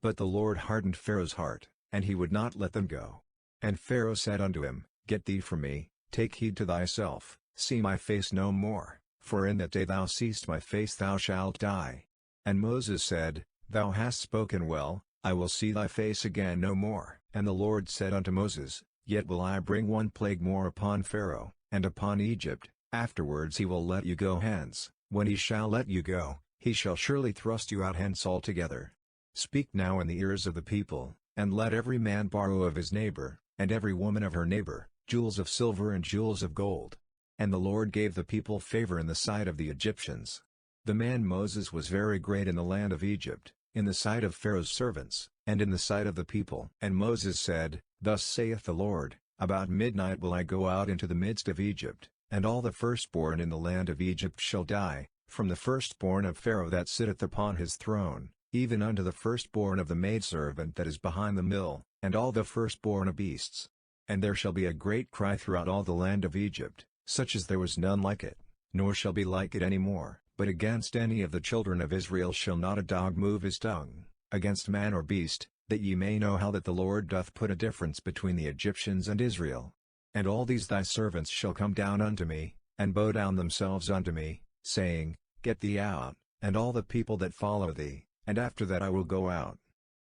But the Lord hardened Pharaoh's heart, and he would not let them go. And Pharaoh said unto him, Get thee from me, take heed to thyself, see my face no more, for in that day thou seest my face thou shalt die. And Moses said, Thou hast spoken well, I will see thy face again no more. And the Lord said unto Moses, Yet will I bring one plague more upon Pharaoh, and upon Egypt, afterwards he will let you go hence. When he shall let you go, he shall surely thrust you out hence altogether. Speak now in the ears of the people, and let every man borrow of his neighbor, and every woman of her neighbor, jewels of silver and jewels of gold. And the Lord gave the people favor in the sight of the Egyptians. The man Moses was very great in the land of Egypt, in the sight of Pharaoh's servants, and in the sight of the people. And Moses said, Thus saith the Lord, About midnight will I go out into the midst of Egypt, and all the firstborn in the land of Egypt shall die, from the firstborn of Pharaoh that sitteth upon his throne, even unto the firstborn of the maidservant that is behind the mill, and all the firstborn of beasts. And there shall be a great cry throughout all the land of Egypt, such as there was none like it, nor shall be like it any more. But against any of the children of Israel shall not a dog move his tongue, against man or beast, that ye may know how that the Lord doth put a difference between the Egyptians and Israel. And all these thy servants shall come down unto me, and bow down themselves unto me, saying, Get thee out, and all the people that follow thee, and after that I will go out.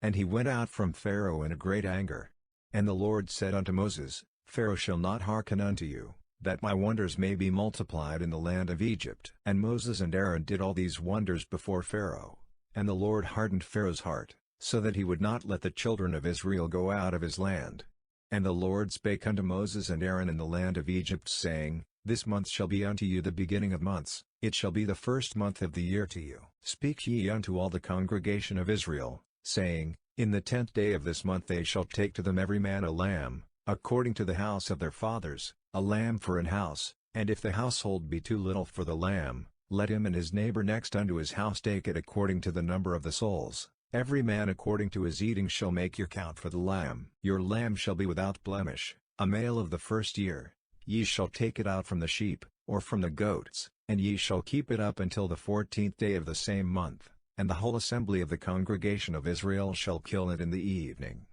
And he went out from Pharaoh in a great anger. And the Lord said unto Moses, Pharaoh shall not hearken unto you, that my wonders may be multiplied in the land of Egypt. And Moses and Aaron did all these wonders before Pharaoh. And the Lord hardened Pharaoh's heart, so that he would not let the children of Israel go out of his land. And the Lord spake unto Moses and Aaron in the land of Egypt, saying, This month shall be unto you the beginning of months, it shall be the first month of the year to you. Speak ye unto all the congregation of Israel, saying, In the 10th day of this month they shall take to them every man a lamb, according to the house of their fathers, a lamb for an house, and if the household be too little for the lamb, let him and his neighbor next unto his house take it according to the number of the souls. Every man according to his eating shall make your count for the lamb. Your lamb shall be without blemish, a male of the first year. Ye shall take it out from the sheep, or from the goats, and ye shall keep it up until the 14th day of the same month. and the whole assembly of the congregation of Israel shall kill it in the evening.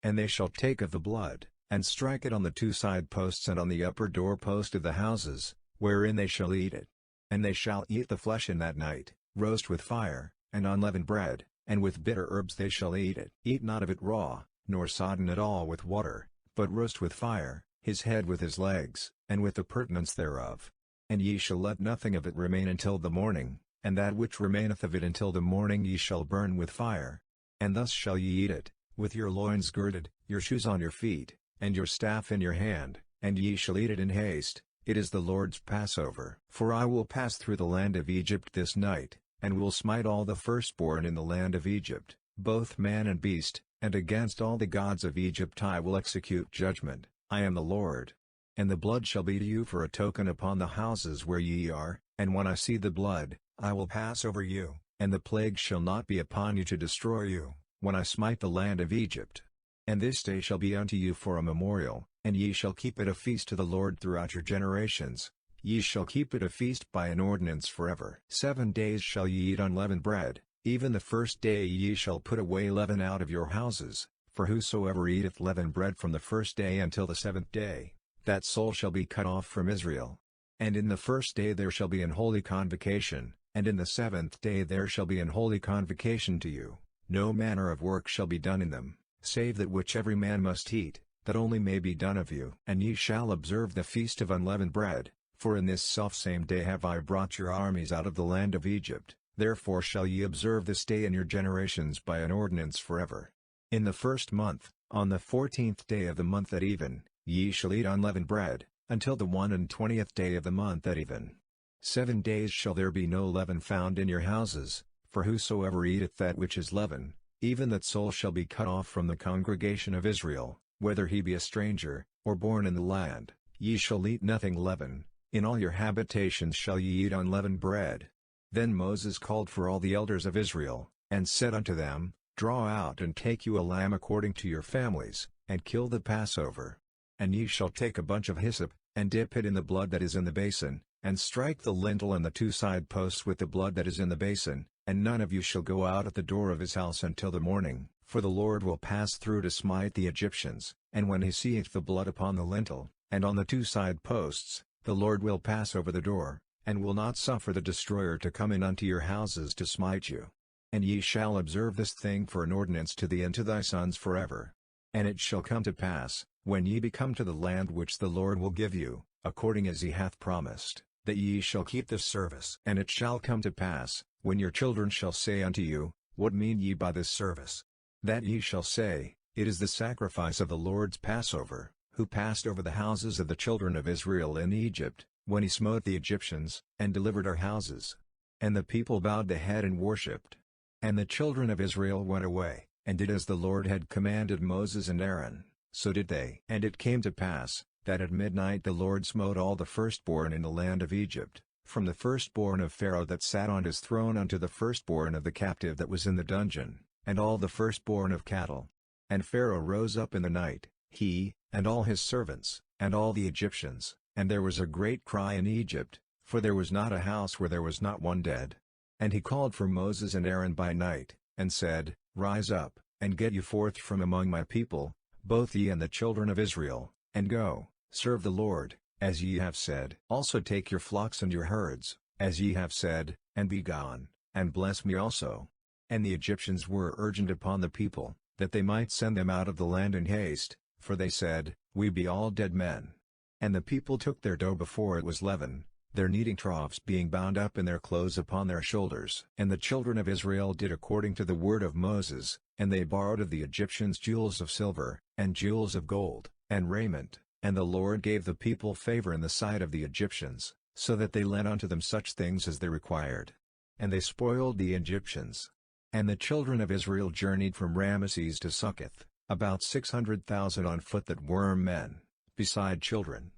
And they shall take of the blood, and strike it on the two side posts and on the upper door post of the houses, wherein they shall eat it. And they shall eat the flesh in that night, roast with fire, and unleavened bread, and with bitter herbs they shall eat it. Eat not of it raw, nor sodden at all with water, but roast with fire, his head with his legs, and with the purtenance thereof. And ye shall let nothing of it remain until the morning, and that which remaineth of it until the morning ye shall burn with fire. And thus shall ye eat it, with your loins girded, your shoes on your feet, and your staff in your hand, and ye shall eat it in haste. It is the Lord's Passover. For I will pass through the land of Egypt this night, and will smite all the firstborn in the land of Egypt, both man and beast, and against all the gods of Egypt I will execute judgment. I am the Lord. And the blood shall be to you for a token upon the houses where ye are, and when I see the blood, I will pass over you, and the plague shall not be upon you to destroy you, when I smite the land of Egypt. And this day shall be unto you for a memorial, and ye shall keep it a feast to the Lord throughout your generations. Ye shall keep it a feast by an ordinance forever. 7 days shall ye eat unleavened bread, even the first day ye shall put away leaven out of your houses, for whosoever eateth leavened bread from the first day until the 7th day, that soul shall be cut off from Israel. And in the first day there shall be an holy convocation, and in the 7th day there shall be an holy convocation to you. No manner of work shall be done in them, save that which every man must eat, that only may be done of you. And ye shall observe the feast of unleavened bread, for in this selfsame day have I brought your armies out of the land of Egypt. Therefore shall ye observe this day in your generations by an ordinance forever. In the first month, on the 14th day of the month at even, ye shall eat unleavened bread, until the 21st day of the month at even. 7 days shall there be no leaven found in your houses, for whosoever eateth that which is leaven, even that soul shall be cut off from the congregation of Israel, whether he be a stranger, or born in the land. Ye shall eat nothing leaven, in all your habitations shall ye eat unleavened bread. Then Moses called for all the elders of Israel, and said unto them, Draw out and take you a lamb according to your families, and kill the Passover. And ye shall take a bunch of hyssop, and dip it in the blood that is in the basin, and strike the lintel and the two side posts with the blood that is in the basin, and none of you shall go out at the door of his house until the morning, for the Lord will pass through to smite the Egyptians. And when he seeth the blood upon the lintel, and on the two side posts, the Lord will pass over the door, and will not suffer the destroyer to come in unto your houses to smite you. And ye shall observe this thing for an ordinance to thee and to thy sons forever. And it shall come to pass, when ye be come to the land which the Lord will give you, according as he hath promised, that ye shall keep this service. And it shall come to pass, when your children shall say unto you, What mean ye by this service? That ye shall say, It is the sacrifice of the Lord's Passover, who passed over the houses of the children of Israel in Egypt, when he smote the Egyptians, and delivered our houses. And the people bowed the head and worshipped. And the children of Israel went away, and did as the Lord had commanded Moses and Aaron, so did they. And it came to pass, that at midnight the Lord smote all the firstborn in the land of Egypt, from the firstborn of Pharaoh that sat on his throne unto the firstborn of the captive that was in the dungeon, and all the firstborn of cattle. And Pharaoh rose up in the night, he, and all his servants, and all the Egyptians, and there was a great cry in Egypt, for there was not a house where there was not one dead. And he called for Moses and Aaron by night, and said, Rise up, and get you forth from among my people, both ye and the children of Israel, and go, serve the Lord, as ye have said. Also take your flocks and your herds, as ye have said, and be gone, and bless me also. And the Egyptians were urgent upon the people, that they might send them out of the land in haste, for they said, We be all dead men. And the people took their dough before it was leaven, their kneading troughs being bound up in their clothes upon their shoulders. And the children of Israel did according to the word of Moses, and they borrowed of the Egyptians jewels of silver, and jewels of gold, and raiment, and the Lord gave the people favor in the sight of the Egyptians, so that they lent unto them such things as they required. And they spoiled the Egyptians. And the children of Israel journeyed from Ramesses to Succoth, about 600,000 on foot that were men, beside children.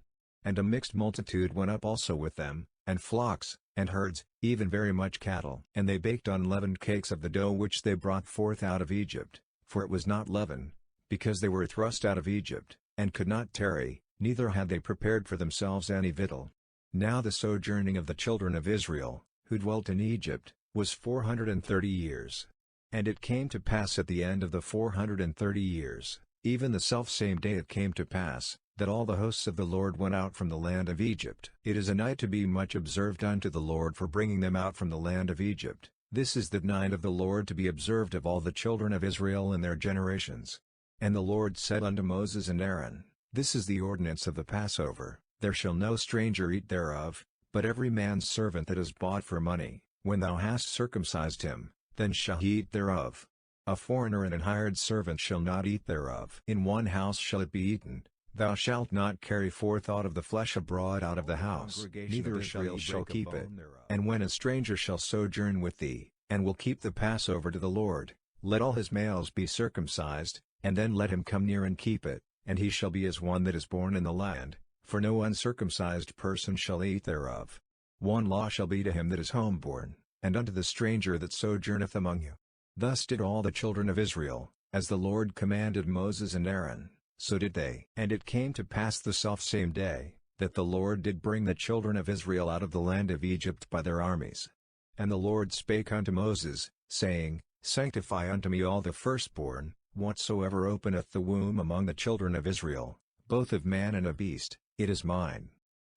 And a mixed multitude went up also with them, and flocks, and herds, even very much cattle. And they baked unleavened cakes of the dough which they brought forth out of Egypt, for it was not leaven, because they were thrust out of Egypt, and could not tarry, neither had they prepared for themselves any victual. Now the sojourning of the children of Israel, who dwelt in Egypt, was 430 years. And it came to pass at the end of the 430 years, even the selfsame day it came to pass, that all the hosts of the Lord went out from the land of Egypt. It is a night to be much observed unto the Lord for bringing them out from the land of Egypt. This is the night of the Lord to be observed of all the children of Israel in their generations. And the Lord said unto Moses and Aaron, This is the ordinance of the Passover, there shall no stranger eat thereof, but every man's servant that is bought for money, when thou hast circumcised him, then shall he eat thereof. A foreigner and an hired servant shall not eat thereof. In one house shall it be eaten. Thou shalt not carry forth aught of the flesh abroad out of the house, neither shall keep it. And when a stranger shall sojourn with thee, and will keep the Passover to the Lord, let all his males be circumcised, and then let him come near and keep it, and he shall be as one that is born in the land, for no uncircumcised person shall eat thereof. One law shall be to him that is homeborn, and unto the stranger that sojourneth among you. Thus did all the children of Israel, as the Lord commanded Moses and Aaron, so did they. And it came to pass the selfsame day, that the Lord did bring the children of Israel out of the land of Egypt by their armies. And the Lord spake unto Moses, saying, Sanctify unto me all the firstborn, whatsoever openeth the womb among the children of Israel, both of man and of beast, it is mine.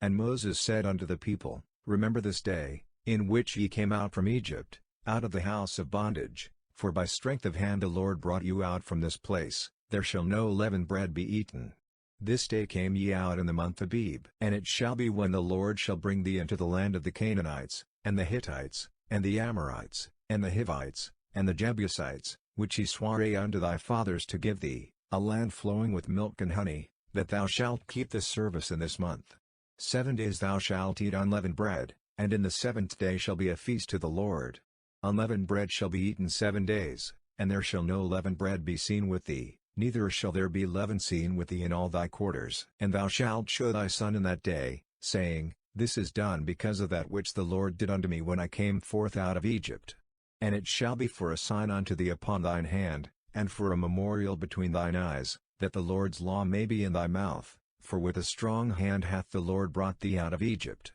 And Moses said unto the people, Remember this day, in which ye came out from Egypt, out of the house of bondage, for by strength of hand the Lord brought you out from this place. There shall no leavened bread be eaten. This day came ye out in the month Abib. And it shall be when the Lord shall bring thee into the land of the Canaanites, and the Hittites, and the Amorites, and the Hivites, and the Jebusites, which he sware unto thy fathers to give thee, a land flowing with milk and honey, that thou shalt keep this service in this month. 7 days thou shalt eat unleavened bread, and in the 7th day shall be a feast to the Lord. Unleavened bread shall be eaten 7 days, and there shall no leavened bread be seen with thee, neither shall there be leaven seen with thee in all thy quarters. And thou shalt show thy son in that day, saying, This is done because of that which the Lord did unto me when I came forth out of Egypt. And it shall be for a sign unto thee upon thine hand, and for a memorial between thine eyes, that the Lord's law may be in thy mouth, for with a strong hand hath the Lord brought thee out of Egypt.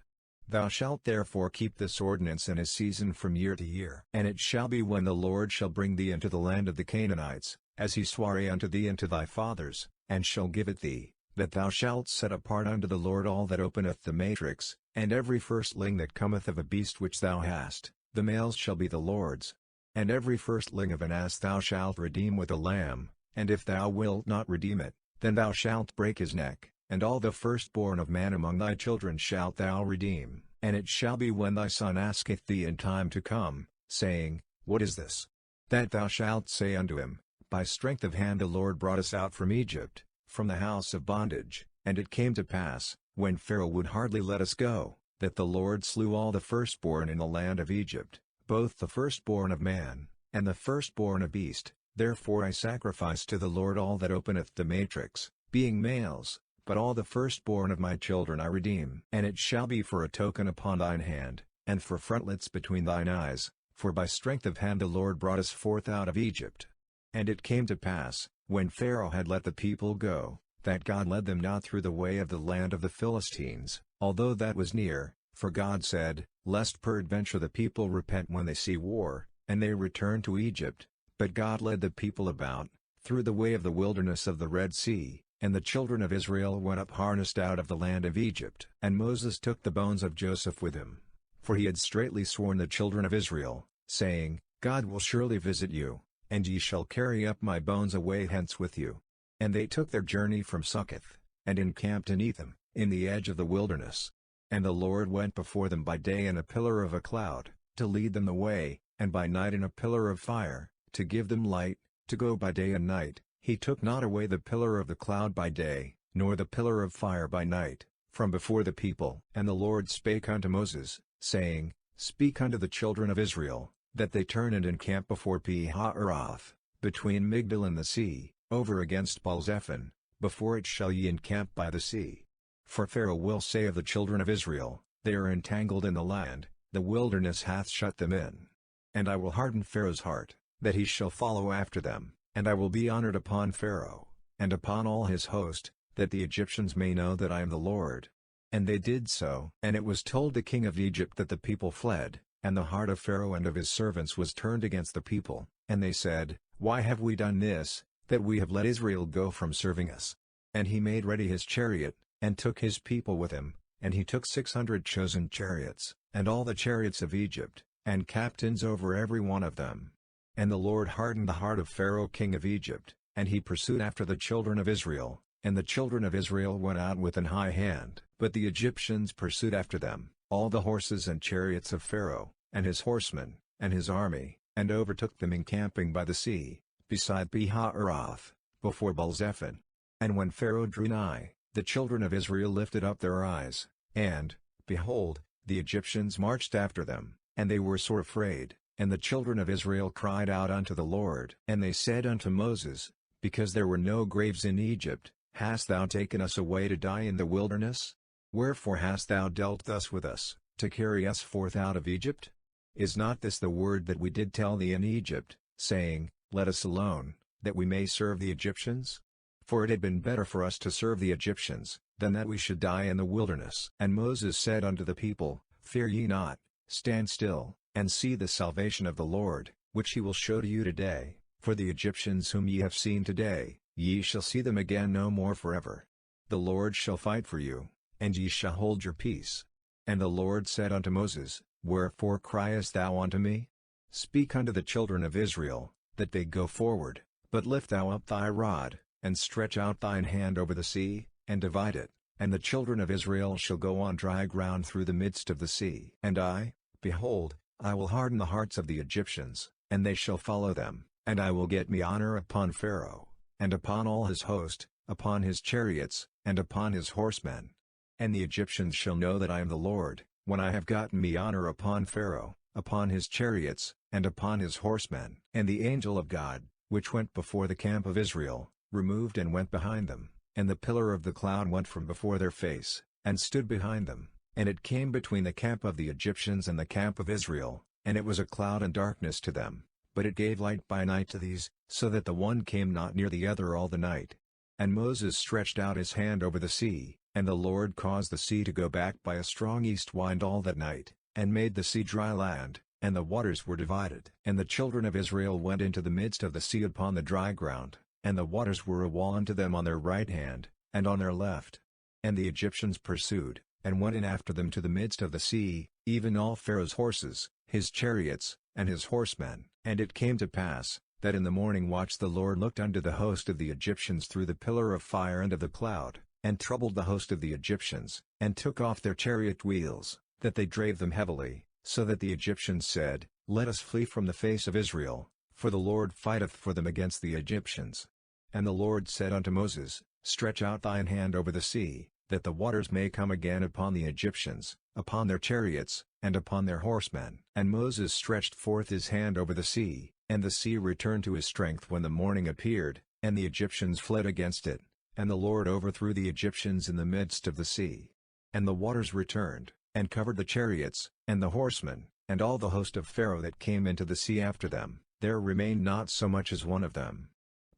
Thou shalt therefore keep this ordinance in his season from year to year. And it shall be when the Lord shall bring thee into the land of the Canaanites, as he sware unto thee and to thy fathers, and shall give it thee, that thou shalt set apart unto the Lord all that openeth the matrix, and every firstling that cometh of a beast which thou hast, the males shall be the Lord's. And every firstling of an ass thou shalt redeem with a lamb, and if thou wilt not redeem it, then thou shalt break his neck. And all the firstborn of man among thy children shalt thou redeem. And it shall be when thy son asketh thee in time to come, saying, What is this? That thou shalt say unto him, By strength of hand the Lord brought us out from Egypt, from the house of bondage. And it came to pass, when Pharaoh would hardly let us go, that the Lord slew all the firstborn in the land of Egypt, both the firstborn of man, and the firstborn of beast. Therefore I sacrifice to the Lord all that openeth the matrix, being males. But all the firstborn of my children I redeem. And it shall be for a token upon thine hand, and for frontlets between thine eyes, for by strength of hand the Lord brought us forth out of Egypt. And it came to pass, when Pharaoh had let the people go, that God led them not through the way of the land of the Philistines, although that was near, for God said, Lest peradventure the people repent when they see war, and they return to Egypt. But God led the people about, through the way of the wilderness of the Red Sea. And the children of Israel went up harnessed out of the land of Egypt. And Moses took the bones of Joseph with him. For he had straitly sworn the children of Israel, saying, God will surely visit you, and ye shall carry up my bones away hence with you. And they took their journey from Succoth, and encamped in Etham, in the edge of the wilderness. And the Lord went before them by day in a pillar of a cloud, to lead them the way, and by night in a pillar of fire, to give them light, to go by day and night. He took not away the pillar of the cloud by day, nor the pillar of fire by night, from before the people. And the Lord spake unto Moses, saying, Speak unto the children of Israel, that they turn and encamp before Pi-hahiroth, between Migdol and the sea, over against Baal-zephon, before it shall ye encamp by the sea. For Pharaoh will say of the children of Israel, They are entangled in the land, the wilderness hath shut them in. And I will harden Pharaoh's heart, that he shall follow after them. And I will be honored upon Pharaoh, and upon all his host, that the Egyptians may know that I am the Lord. And they did so. And it was told the king of Egypt that the people fled, And the heart of Pharaoh and of his servants was turned against the people, and they said, "Why have we done this, that we have let Israel go from serving us?" And he made ready his chariot, and took his people with him, and he took 600 chosen chariots, and all the chariots of Egypt, and captains over every one of them. And the Lord hardened the heart of Pharaoh king of Egypt, and he pursued after the children of Israel, and the children of Israel went out with an high hand. But the Egyptians pursued after them, all the horses and chariots of Pharaoh, and his horsemen, and his army, and overtook them encamping by the sea, beside Pi-hahiroth, before Baal-zephon. And when Pharaoh drew nigh, the children of Israel lifted up their eyes, and, behold, the Egyptians marched after them, and they were sore afraid, and the children of Israel cried out unto the Lord. And they said unto Moses, Because there were no graves in Egypt, hast thou taken us away to die in the wilderness? Wherefore hast thou dealt thus with us, to carry us forth out of Egypt? Is not this the word that we did tell thee in Egypt, saying, Let us alone, that we may serve the Egyptians? For it had been better for us to serve the Egyptians, than that we should die in the wilderness. And Moses said unto the people, Fear ye not, stand still, and see the salvation of the Lord, which he will show to you today. For the Egyptians whom ye have seen today, ye shall see them again no more forever. The Lord shall fight for you, and ye shall hold your peace. And the Lord said unto Moses, Wherefore criest thou unto me? Speak unto the children of Israel, that they go forward, but lift thou up thy rod, and stretch out thine hand over the sea, and divide it, and the children of Israel shall go on dry ground through the midst of the sea. And I, behold, I will harden the hearts of the Egyptians, and they shall follow them, and I will get me honor upon Pharaoh, and upon all his host, upon his chariots, and upon his horsemen. And the Egyptians shall know that I am the Lord, when I have gotten me honor upon Pharaoh, upon his chariots, and upon his horsemen. And the angel of God, which went before the camp of Israel, removed and went behind them, and the pillar of the cloud went from before their face, and stood behind them, and it came between the camp of the Egyptians and the camp of Israel, and it was a cloud and darkness to them, but it gave light by night to these, so that the one came not near the other all the night. And Moses stretched out his hand over the sea, and the Lord caused the sea to go back by a strong east wind all that night, and made the sea dry land, and the waters were divided. And the children of Israel went into the midst of the sea upon the dry ground, and the waters were a wall unto them on their right hand, and on their left. And the Egyptians pursued, and went in after them to the midst of the sea, even all Pharaoh's horses, his chariots, and his horsemen. And it came to pass, that in the morning watch the Lord looked unto the host of the Egyptians through the pillar of fire and of the cloud, and troubled the host of the Egyptians, and took off their chariot wheels, that they drave them heavily, so that the Egyptians said, Let us flee from the face of Israel, for the Lord fighteth for them against the Egyptians. And the Lord said unto Moses, Stretch out thine hand over the sea, that the waters may come again upon the Egyptians, upon their chariots, and upon their horsemen. And Moses stretched forth his hand over the sea, and the sea returned to his strength when the morning appeared, and the Egyptians fled against it, and the Lord overthrew the Egyptians in the midst of the sea. And the waters returned, and covered the chariots, and the horsemen, and all the host of Pharaoh that came into the sea after them. There remained not so much as one of them.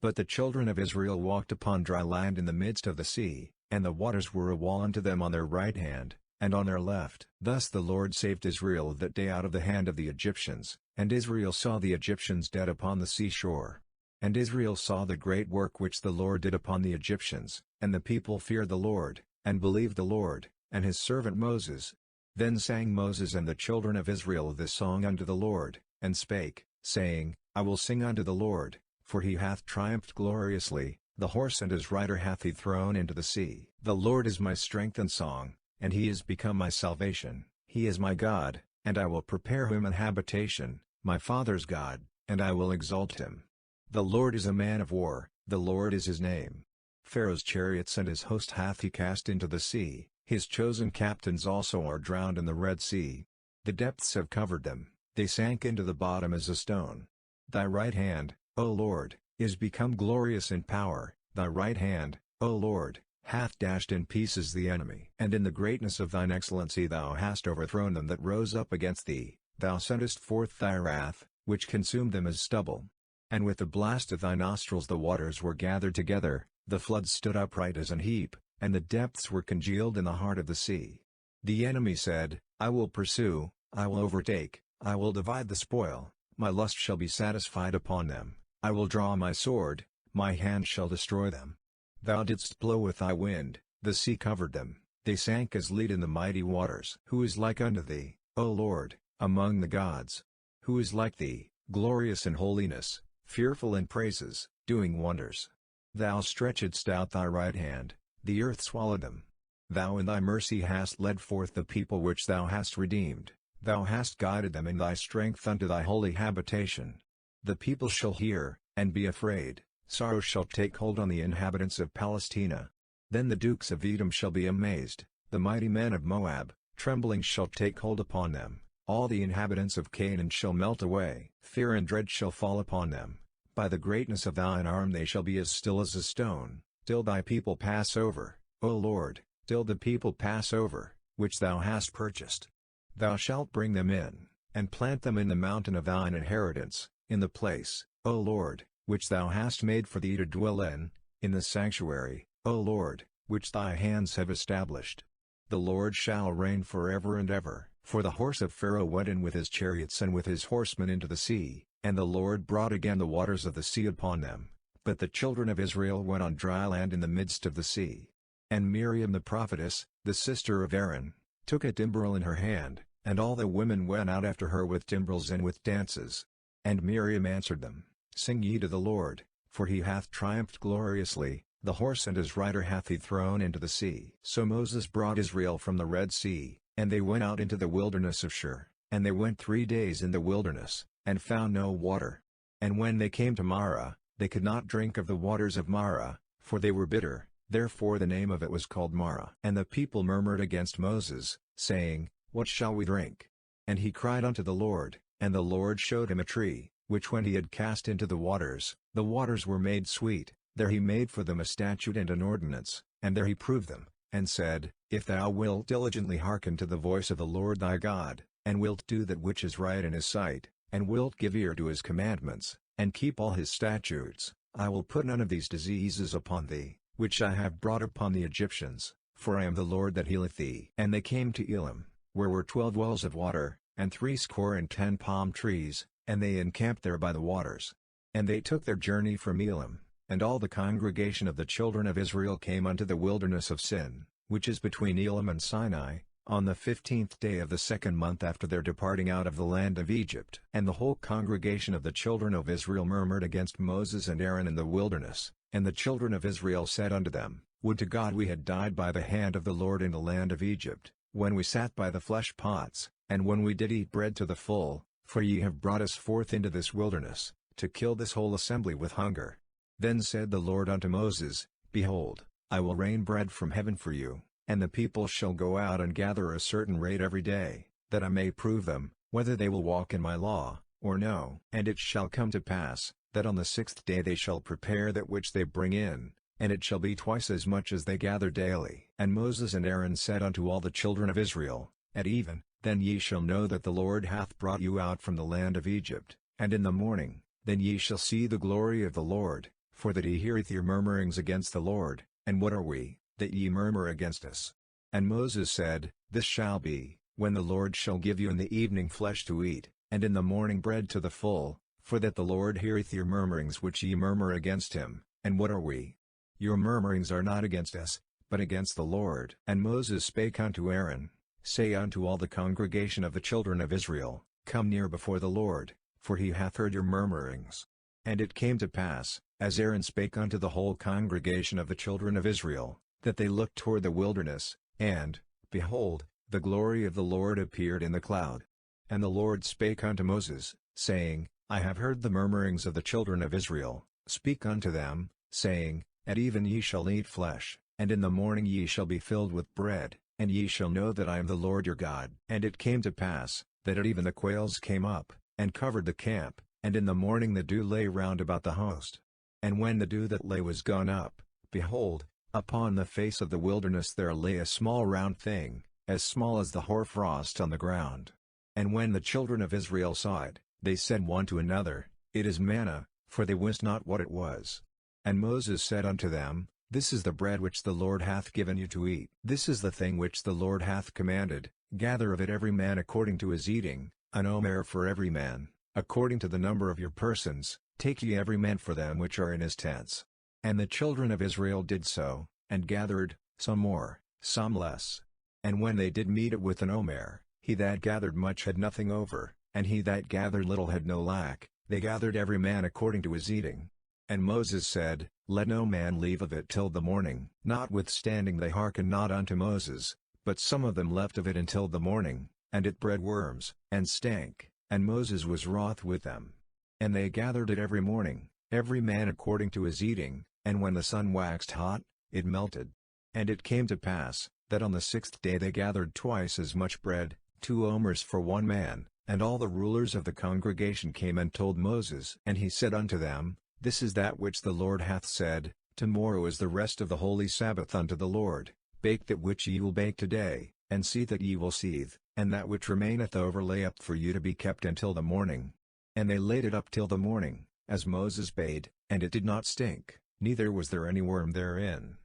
But the children of Israel walked upon dry land in the midst of the sea, and the waters were a wall unto them on their right hand, and on their left. Thus the Lord saved Israel that day out of the hand of the Egyptians, and Israel saw the Egyptians dead upon the seashore. And Israel saw the great work which the Lord did upon the Egyptians, and the people feared the Lord, and believed the Lord, and his servant Moses. Then sang Moses and the children of Israel this song unto the Lord, and spake, saying, I will sing unto the Lord, for he hath triumphed gloriously, the horse and his rider hath he thrown into the sea. The Lord is my strength and song, and he is become my salvation. He is my God, and I will prepare him an habitation, my father's God, and I will exalt him. The Lord is a man of war, the Lord is his name. Pharaoh's chariots and his host hath he cast into the sea, his chosen captains also are drowned in the Red Sea. The depths have covered them, they sank into the bottom as a stone. Thy right hand, O Lord, is become glorious in power, thy right hand, O Lord, hath dashed in pieces the enemy. And in the greatness of thine excellency thou hast overthrown them that rose up against thee, thou sentest forth thy wrath, which consumed them as stubble. And with the blast of thy nostrils the waters were gathered together, the floods stood upright as an heap, and the depths were congealed in the heart of the sea. The enemy said, I will pursue, I will overtake, I will divide the spoil, my lust shall be satisfied upon them, I will draw my sword, my hand shall destroy them. Thou didst blow with thy wind, the sea covered them, they sank as lead in the mighty waters. Who is like unto thee, O Lord, among the gods? Who is like thee, glorious in holiness, fearful in praises, doing wonders? Thou stretchedst out thy right hand, the earth swallowed them. Thou in thy mercy hast led forth the people which thou hast redeemed, thou hast guided them in thy strength unto thy holy habitation. The people shall hear, and be afraid, sorrow shall take hold on the inhabitants of Palestina. Then the dukes of Edom shall be amazed, the mighty men of Moab, trembling shall take hold upon them, all the inhabitants of Canaan shall melt away. Fear and dread shall fall upon them, by the greatness of thine arm they shall be as still as a stone, till thy people pass over, O Lord, till the people pass over, which thou hast purchased. Thou shalt bring them in, and plant them in the mountain of thine inheritance, in the place, O Lord, which thou hast made for thee to dwell in the sanctuary, O Lord, which thy hands have established. The Lord shall reign forever and ever. For the horse of Pharaoh went in with his chariots and with his horsemen into the sea, and the Lord brought again the waters of the sea upon them. But the children of Israel went on dry land in the midst of the sea. And Miriam the prophetess, the sister of Aaron, took a timbrel in her hand, and all the women went out after her with timbrels and with dances. And Miriam answered them, Sing ye to the Lord, for he hath triumphed gloriously, the horse and his rider hath he thrown into the sea. So Moses brought Israel from the Red Sea, and they went out into the wilderness of Shur, and they went 3 days in the wilderness, and found no water. And when they came to Marah, they could not drink of the waters of Marah, for they were bitter, therefore the name of it was called Marah. And the people murmured against Moses, saying, What shall we drink? And he cried unto the Lord, and the Lord showed him a tree, which when he had cast into the waters were made sweet. There he made for them a statute and an ordinance, and there he proved them, and said, If thou wilt diligently hearken to the voice of the Lord thy God, and wilt do that which is right in his sight, and wilt give ear to his commandments, and keep all his statutes, I will put none of these diseases upon thee, which I have brought upon the Egyptians, for I am the Lord that healeth thee. And they came to Elim, where were 12 wells of water, and 70 palm trees, and they encamped there by the waters. And they took their journey from Elim. And all the congregation of the children of Israel came unto the wilderness of Sin, which is between Elim and Sinai, on the 15th day of the 2nd month after their departing out of the land of Egypt. And the whole congregation of the children of Israel murmured against Moses and Aaron in the wilderness, and the children of Israel said unto them, Would to God we had died by the hand of the Lord in the land of Egypt, when we sat by the flesh pots, and when we did eat bread to the full, for ye have brought us forth into this wilderness, to kill this whole assembly with hunger. Then said the Lord unto Moses, Behold, I will rain bread from heaven for you, and the people shall go out and gather a certain rate every day, that I may prove them, whether they will walk in my law, or no. And it shall come to pass, that on the 6th day they shall prepare that which they bring in, and it shall be twice as much as they gather daily. And Moses and Aaron said unto all the children of Israel, At even, then ye shall know that the Lord hath brought you out from the land of Egypt, and in the morning, then ye shall see the glory of the Lord. For that he heareth your murmurings against the Lord, and what are we, that ye murmur against us? And Moses said, This shall be, when the Lord shall give you in the evening flesh to eat, and in the morning bread to the full, for that the Lord heareth your murmurings which ye murmur against him. And what are we? Your murmurings are not against us, but against the Lord. And Moses spake unto Aaron, Say unto all the congregation of the children of Israel, Come near before the Lord, for he hath heard your murmurings. And it came to pass, as Aaron spake unto the whole congregation of the children of Israel, that they looked toward the wilderness, and, behold, the glory of the Lord appeared in the cloud. And the Lord spake unto Moses, saying, I have heard the murmurings of the children of Israel, speak unto them, saying, At even ye shall eat flesh, and in the morning ye shall be filled with bread, and ye shall know that I am the Lord your God. And it came to pass, that at even the quails came up, and covered the camp, and in the morning the dew lay round about the host. And when the dew that lay was gone up, behold, upon the face of the wilderness there lay a small round thing, as small as the hoarfrost on the ground. And when the children of Israel saw it, they said one to another, It is manna, for they wist not what it was. And Moses said unto them, This is the bread which the Lord hath given you to eat. This is the thing which the Lord hath commanded, gather of it every man according to his eating, An omer for every man, according to the number of your persons, take ye every man for them which are in his tents. And the children of Israel did so, and gathered, some more, some less. And when they did meet it with an omer, he that gathered much had nothing over, and he that gathered little had no lack, they gathered every man according to his eating. And Moses said, Let no man leave of it till the morning. Notwithstanding they hearkened not unto Moses, but some of them left of it until the morning, and it bred worms, and stank, and Moses was wroth with them. And they gathered it every morning, every man according to his eating, and when the sun waxed hot, it melted. And it came to pass, that on the 6th day they gathered twice as much bread, 2 omers for one man, and all the rulers of the congregation came and told Moses. And he said unto them, This is that which the Lord hath said, Tomorrow is the rest of the holy Sabbath unto the Lord. Bake that which ye will bake today, and seethe that ye will seethe, and that which remaineth over lay up for you to be kept until the morning. And they laid it up till the morning, as Moses bade, and it did not stink, neither was there any worm therein.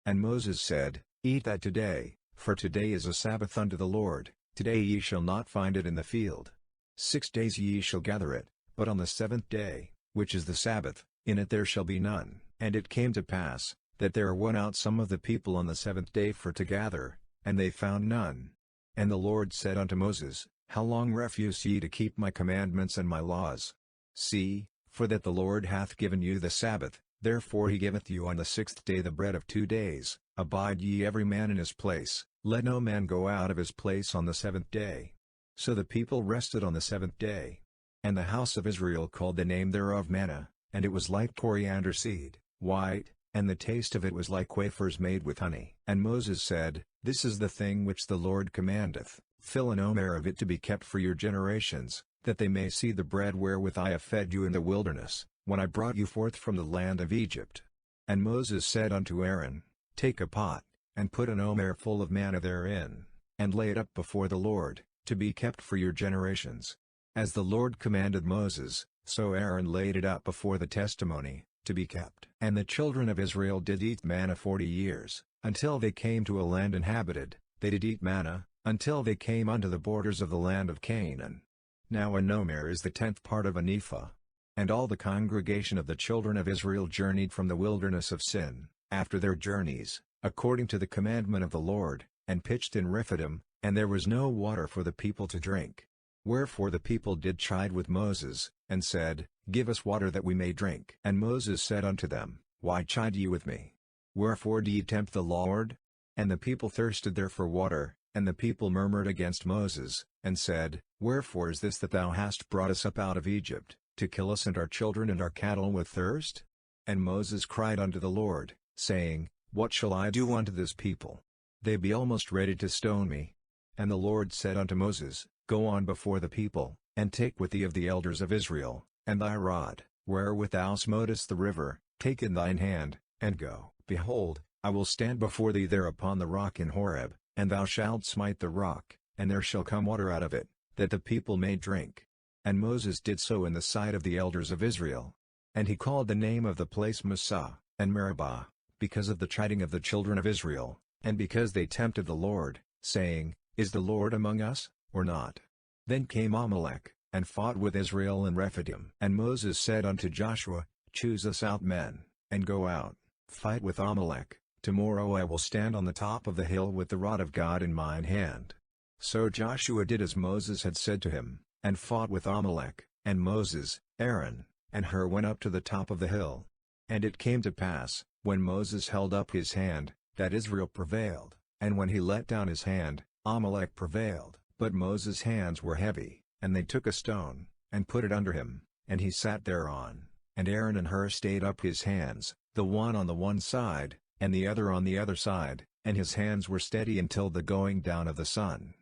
And Moses said, Eat that today, for today is a Sabbath unto the Lord, today ye shall not find it in the field. 6 days ye shall gather it, but on the 7th day, which is the Sabbath, in it there shall be none. And it came to pass, that there went out some of the people on the 7th day for to gather, and they found none. And the Lord said unto Moses, How long refuse ye to keep my commandments and my laws? See, for that the Lord hath given you the Sabbath, therefore he giveth you on the 6th day the bread of 2 days. Abide ye every man in his place, let no man go out of his place on the 7th day. So the people rested on the 7th day. And the house of Israel called the name thereof manna, and it was like coriander seed, white, and the taste of it was like wafers made with honey. And Moses said, This is the thing which the Lord commandeth, fill an omer of it to be kept for your generations, that they may see the bread wherewith I have fed you in the wilderness, when I brought you forth from the land of Egypt. And Moses said unto Aaron, Take a pot, and put an omer full of manna therein, and lay it up before the Lord, to be kept for your generations. As the Lord commanded Moses, so Aaron laid it up before the testimony, to be kept. And the children of Israel did eat manna 40 years, until they came to a land inhabited. They did eat manna, until they came unto the borders of the land of Canaan. Now an omer is the 10th part of an ephah. And all the congregation of the children of Israel journeyed from the wilderness of Sin, after their journeys, according to the commandment of the Lord, and pitched in Rephidim, and there was no water for the people to drink. Wherefore the people did chide with Moses, and said, Give us water that we may drink. And Moses said unto them, Why chide ye with me? Wherefore do ye tempt the Lord? And the people thirsted there for water, and the people murmured against Moses, and said, Wherefore is this that thou hast brought us up out of Egypt, to kill us and our children and our cattle with thirst? And Moses cried unto the Lord, saying, What shall I do unto this people? They be almost ready to stone me. And the Lord said unto Moses, Go on before the people, and take with thee of the elders of Israel, and thy rod, wherewith thou smotest the river, take in thine hand, and go. Behold, I will stand before thee there upon the rock in Horeb, and thou shalt smite the rock, and there shall come water out of it, that the people may drink. And Moses did so in the sight of the elders of Israel. And he called the name of the place Massah, and Meribah, because of the chiding of the children of Israel, and because they tempted the Lord, saying, Is the Lord among us, or not? Then came Amalek, and fought with Israel in Rephidim. And Moses said unto Joshua, Choose us out men, and go out, fight with Amalek. Tomorrow I will stand on the top of the hill with the rod of God in mine hand. So Joshua did as Moses had said to him, and fought with Amalek, and Moses, Aaron, and Hur went up to the top of the hill. And it came to pass, when Moses held up his hand, that Israel prevailed, and when he let down his hand, Amalek prevailed. But Moses' hands were heavy, and they took a stone, and put it under him, and he sat thereon. And Aaron and Hur stayed up his hands, the one on the one side, and the other on the other side, and his hands were steady until the going down of the sun.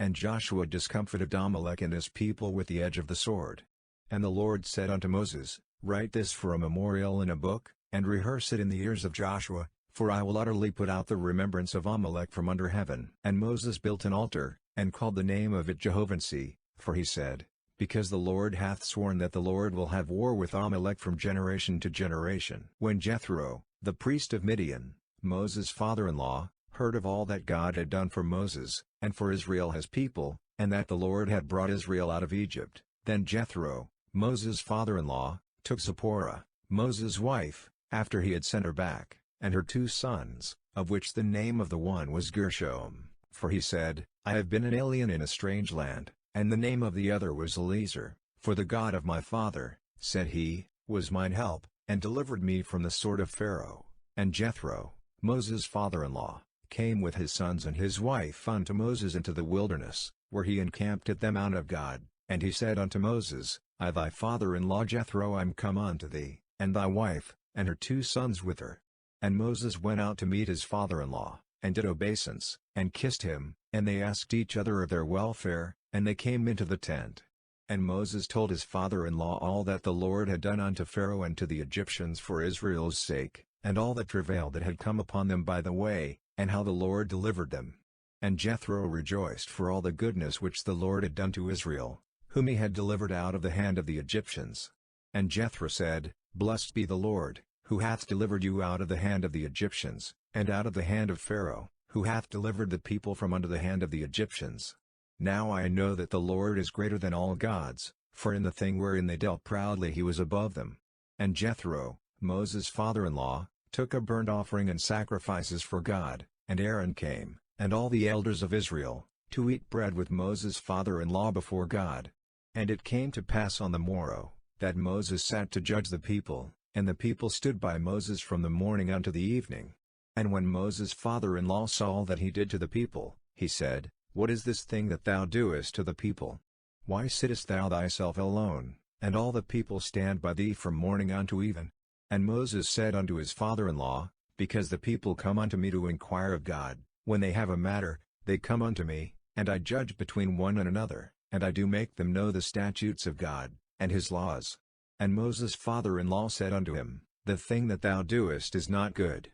And Joshua discomfited Amalek and his people with the edge of the sword. And the Lord said unto Moses, Write this for a memorial in a book, and rehearse it in the ears of Joshua, for I will utterly put out the remembrance of Amalek from under heaven. And Moses built an altar, and called the name of it Jehovah-Nissi, for he said, Because the Lord hath sworn that the Lord will have war with Amalek from generation to generation. When Jethro, the priest of Midian, Moses' father-in-law, heard of all that God had done for Moses, and for Israel his people, and that the Lord had brought Israel out of Egypt. Then Jethro, Moses' father-in-law, took Zipporah, Moses' wife, after he had sent her back, and her 2 sons, of which the name of the one was Gershom, for he said, I have been an alien in a strange land, and the name of the other was Eliezer, for the God of my father, said he, was mine help, and delivered me from the sword of Pharaoh. And Jethro, Moses' father-in-law, came with his sons and his wife unto Moses into the wilderness, where he encamped at the mount of God, and he said unto Moses, I thy father-in-law Jethro am come unto thee, and thy wife, and her 2 sons with her. And Moses went out to meet his father-in-law, and did obeisance, and kissed him, and they asked each other of their welfare, and they came into the tent. And Moses told his father-in-law all that the Lord had done unto Pharaoh and to the Egyptians for Israel's sake, and all the travail that had come upon them by the way, and how the Lord delivered them. And Jethro rejoiced for all the goodness which the Lord had done to Israel, whom he had delivered out of the hand of the Egyptians. And Jethro said, Blessed be the Lord, who hath delivered you out of the hand of the Egyptians, and out of the hand of Pharaoh, who hath delivered the people from under the hand of the Egyptians. Now I know that the Lord is greater than all gods, for in the thing wherein they dealt proudly he was above them. And Jethro, Moses' father-in-law, took a burnt offering and sacrifices for God, and Aaron came, and all the elders of Israel, to eat bread with Moses' father-in-law before God. And it came to pass on the morrow, that Moses sat to judge the people, and the people stood by Moses from the morning unto the evening. And when Moses' father-in-law saw all that he did to the people, he said, What is this thing that thou doest to the people? Why sittest thou thyself alone, and all the people stand by thee from morning unto even? And Moses said unto his father-in-law, Because the people come unto me to inquire of God, when they have a matter, they come unto me, and I judge between one and another, and I do make them know the statutes of God, and his laws. And Moses' father-in-law said unto him, The thing that thou doest is not good.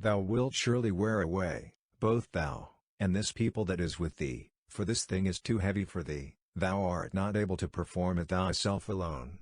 Thou wilt surely wear away, both thou, and this people that is with thee, for this thing is too heavy for thee, thou art not able to perform it thyself alone.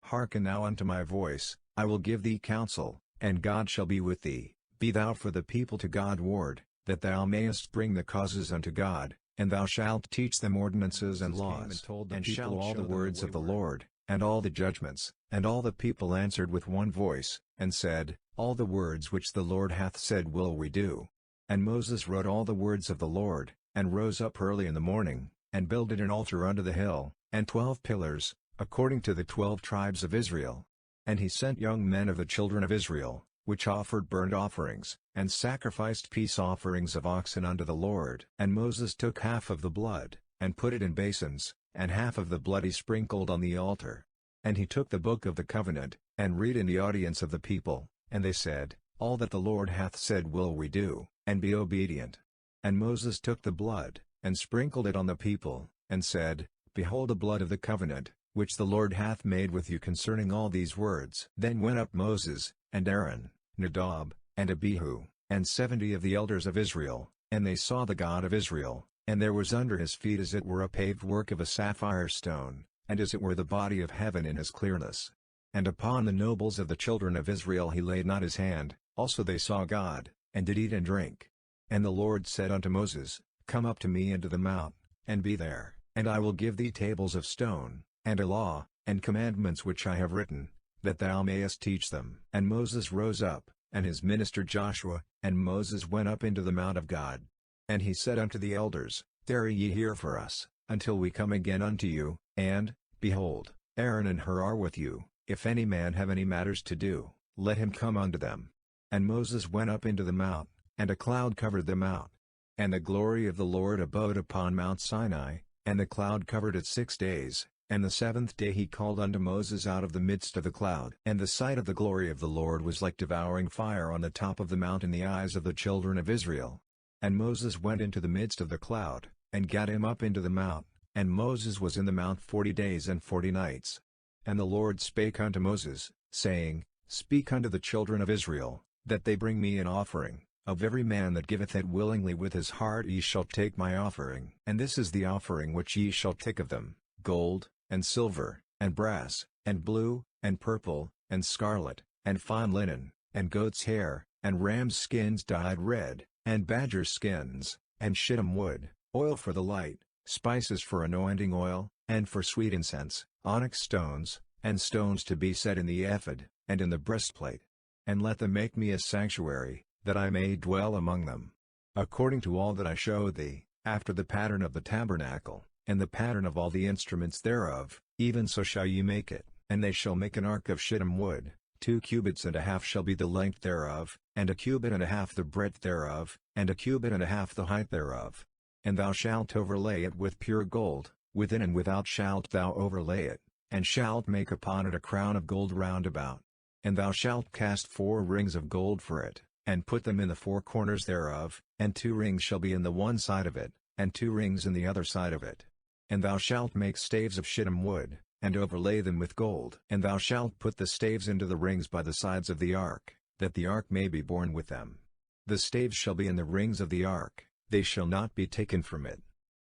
Hearken now unto my voice, I will give thee counsel, and God shall be with thee. Be thou for the people to God ward, that thou mayest bring the causes unto God, and thou shalt teach them ordinances and laws, and shalt all the words of the Lord, and all the judgments. And all the people answered with one voice, and said, All the words which the Lord hath said will we do. And Moses wrote all the words of the Lord, and rose up early in the morning, and builded an altar unto the hill, and 12 pillars, according to the 12 tribes of Israel. And he sent young men of the children of Israel, which offered burnt offerings, and sacrificed peace offerings of oxen unto the Lord. And Moses took half of the blood, and put it in basins, and half of the blood he sprinkled on the altar. And he took the book of the covenant, and read in the audience of the people, and they said, All that the Lord hath said will we do, and be obedient. And Moses took the blood, and sprinkled it on the people, and said, Behold the blood of the covenant, which the Lord hath made with you concerning all these words. Then went up Moses, and Aaron, Nadab, and Abihu, and 70 of the elders of Israel, and they saw the God of Israel, and there was under his feet as it were a paved work of a sapphire stone, and as it were the body of heaven in his clearness. And upon the nobles of the children of Israel he laid not his hand, also they saw God, and did eat and drink. And the Lord said unto Moses, Come up to me into the mount, and be there, and I will give thee tables of stone, and a law, and commandments which I have written, that thou mayest teach them. And Moses rose up, and his minister Joshua, and Moses went up into the mount of God. And he said unto the elders, Tarry ye here for us, until we come again unto you, and, behold, Aaron and Hur are with you. If any man have any matters to do, let him come unto them. And Moses went up into the mount, and a cloud covered the mount. And the glory of the Lord abode upon Mount Sinai, and the cloud covered it 6 days, and the 7th day he called unto Moses out of the midst of the cloud. And the sight of the glory of the Lord was like devouring fire on the top of the mount in the eyes of the children of Israel. And Moses went into the midst of the cloud, and gat him up into the mount, and Moses was in the mount 40 days and 40 nights. And the Lord spake unto Moses, saying, Speak unto the children of Israel, that they bring me an offering. Of every man that giveth it willingly with his heart ye shall take my offering. And this is the offering which ye shall take of them, gold, and silver, and brass, and blue, and purple, and scarlet, and fine linen, and goat's hair, and ram's skins dyed red, and badger skins, and shittim wood, oil for the light, spices for anointing oil, and for sweet incense, onyx stones, and stones to be set in the ephod, and in the breastplate. And let them make me a sanctuary, that I may dwell among them. According to all that I show thee, after the pattern of the tabernacle, and the pattern of all the instruments thereof, even so shall ye make it. And they shall make an ark of shittim wood, 2 cubits and a half shall be the length thereof, and 1 cubit and a half the breadth thereof, and 1 cubit and a half the height thereof. And thou shalt overlay it with pure gold, within and without shalt thou overlay it, and shalt make upon it a crown of gold round about. And thou shalt cast 4 rings of gold for it, and put them in the 4 corners thereof, and 2 rings shall be in the one side of it, and 2 rings in the other side of it. And thou shalt make staves of shittim wood, and overlay them with gold. And thou shalt put the staves into the rings by the sides of the ark, that the ark may be borne with them. The staves shall be in the rings of the ark, they shall not be taken from it.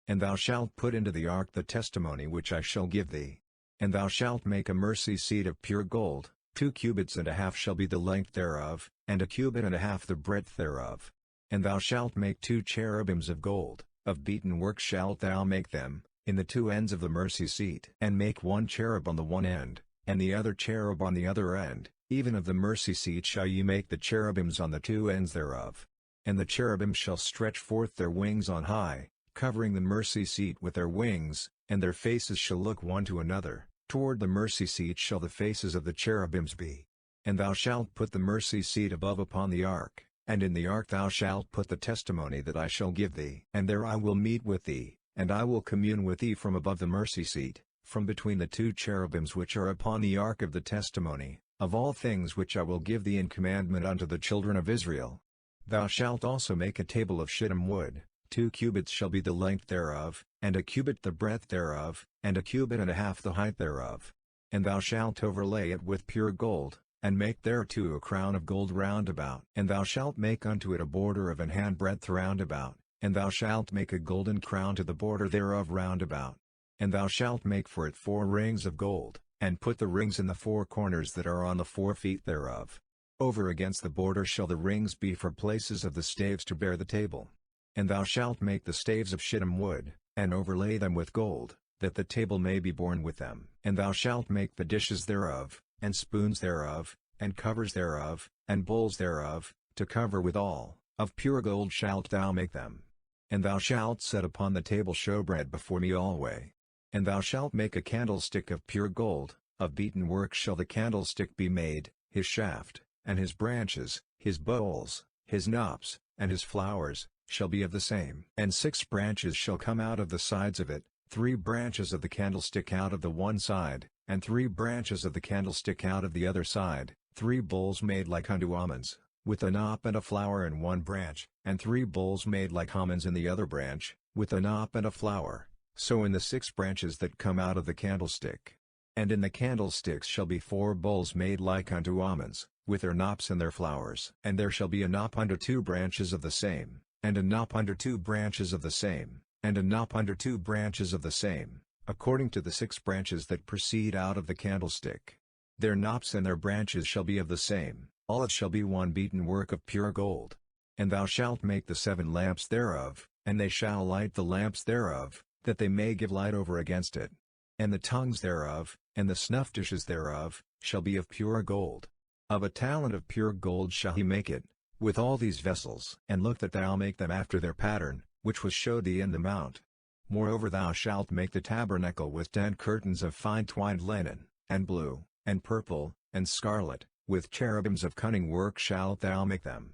And thou shalt put into the ark the testimony which I shall give thee. And thou shalt make a mercy seat of pure gold, 2 cubits and a half shall be the length thereof, and 1 cubit and a half the breadth thereof. And thou shalt make 2 cherubims of gold, of beaten work shalt thou make them, in the 2 ends of the mercy seat. And make 1 cherub on the one end, and the other cherub on the other end, even of the mercy seat shall ye make the cherubims on the 2 ends thereof. And the cherubim shall stretch forth their wings on high, covering the mercy seat with their wings, and their faces shall look one to another, toward the mercy seat shall the faces of the cherubims be. And thou shalt put the mercy seat above upon the ark, and in the ark thou shalt put the testimony that I shall give thee. And there I will meet with thee, and I will commune with thee from above the mercy seat, from between the 2 cherubims which are upon the ark of the testimony, of all things which I will give thee in commandment unto the children of Israel. Thou shalt also make a table of shittim wood, 2 cubits shall be the length thereof, and 1 cubit the breadth thereof, and 1 cubit and a half the height thereof. And thou shalt overlay it with pure gold, and make thereto a crown of gold round about. And thou shalt make unto it a border of an handbreadth round about. And thou shalt make a golden crown to the border thereof round about. And thou shalt make for it 4 rings of gold, and put the rings in the 4 corners that are on the 4 feet thereof. Over against the border shall the rings be for places of the staves to bear the table. And thou shalt make the staves of shittim wood, and overlay them with gold, that the table may be borne with them. And thou shalt make the dishes thereof, and spoons thereof, and covers thereof, and bowls thereof, to cover withal, of pure gold shalt thou make them. And thou shalt set upon the table showbread before me alway. And thou shalt make a candlestick of pure gold, of beaten work shall the candlestick be made, his shaft, and his branches, his bowls, his knops, and his flowers, shall be of the same. And 6 branches shall come out of the sides of it, 3 branches of the candlestick out of the one side, and 3 branches of the candlestick out of the other side, 3 bowls made like unto almonds, with a knop and a flower in one branch, and 3 bowls made like almonds in the other branch, with a knop and a flower, so in the 6 branches that come out of the candlestick. And in the candlesticks shall be 4 bowls made like unto almonds, with their knops and their flowers. And there shall be a knop under 2 branches of the same, and a knop under 2 branches of the same, and a knop under 2 branches of the same, according to the 6 branches that proceed out of the candlestick. Their knops and their branches shall be of the same, all it shall be one beaten work of pure gold. And thou shalt make the 7 lamps thereof, and they shall light the lamps thereof, that they may give light over against it. And the tongues thereof, and the snuff dishes thereof, shall be of pure gold. Of a talent of pure gold shall he make it, with all these vessels. And look that thou make them after their pattern, which was showed thee in the mount. Moreover thou shalt make the tabernacle with 10 curtains of fine twined linen, and blue, and purple, and scarlet, with cherubims of cunning work shalt thou make them.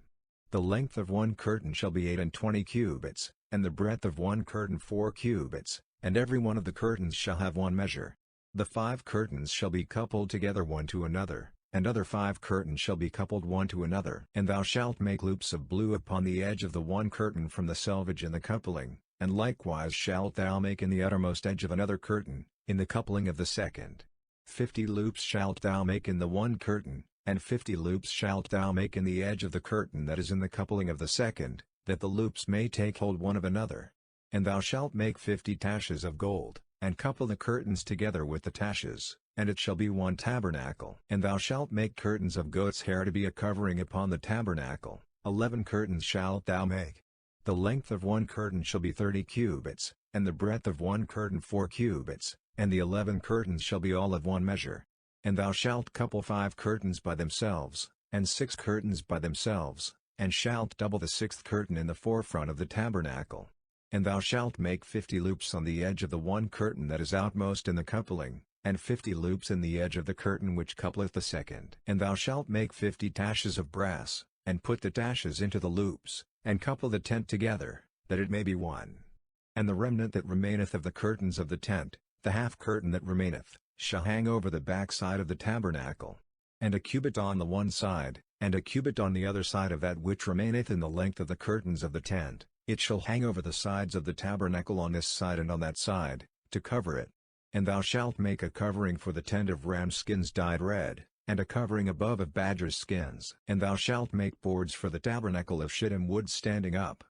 The length of 1 curtain shall be 28 cubits, and the breadth of 1 curtain 4 cubits, and every one of the curtains shall have 1 measure. The 5 curtains shall be coupled together one to another, and other 5 curtains shall be coupled one to another. And thou shalt make loops of blue upon the edge of the 1 curtain from the selvage in the coupling, and likewise shalt thou make in the uttermost edge of another curtain, in the coupling of the second. 50 loops shalt thou make in the 1 curtain, and 50 loops shalt thou make in the edge of the curtain that is in the coupling of the second, that the loops may take hold one of another. And thou shalt make 50 taches of gold, and couple the curtains together with the taches, and it shall be 1 tabernacle. And thou shalt make curtains of goat's hair to be a covering upon the tabernacle, 11 curtains shalt thou make. The length of one curtain shall be 30 cubits, and the breadth of one curtain 4 cubits, and the 11 curtains shall be all of one measure. And thou shalt couple 5 curtains by themselves, and 6 curtains by themselves, and shalt double the 6th curtain in the forefront of the tabernacle. And thou shalt make 50 loops on the edge of the one curtain that is outmost in the coupling, and 50 loops in the edge of the curtain which coupleth the second. And thou shalt make 50 taches of brass, and put the taches into the loops, and couple the tent together, that it may be one. And the remnant that remaineth of the curtains of the tent, the half curtain that remaineth, shall hang over the back side of the tabernacle. And a cubit on the one side, and a cubit on the other side of that which remaineth in the length of the curtains of the tent, it shall hang over the sides of the tabernacle on this side and on that side, to cover it. And thou shalt make a covering for the tent of ram skins dyed red, and a covering above of badgers' skins. And thou shalt make boards for the tabernacle of shittim wood standing up.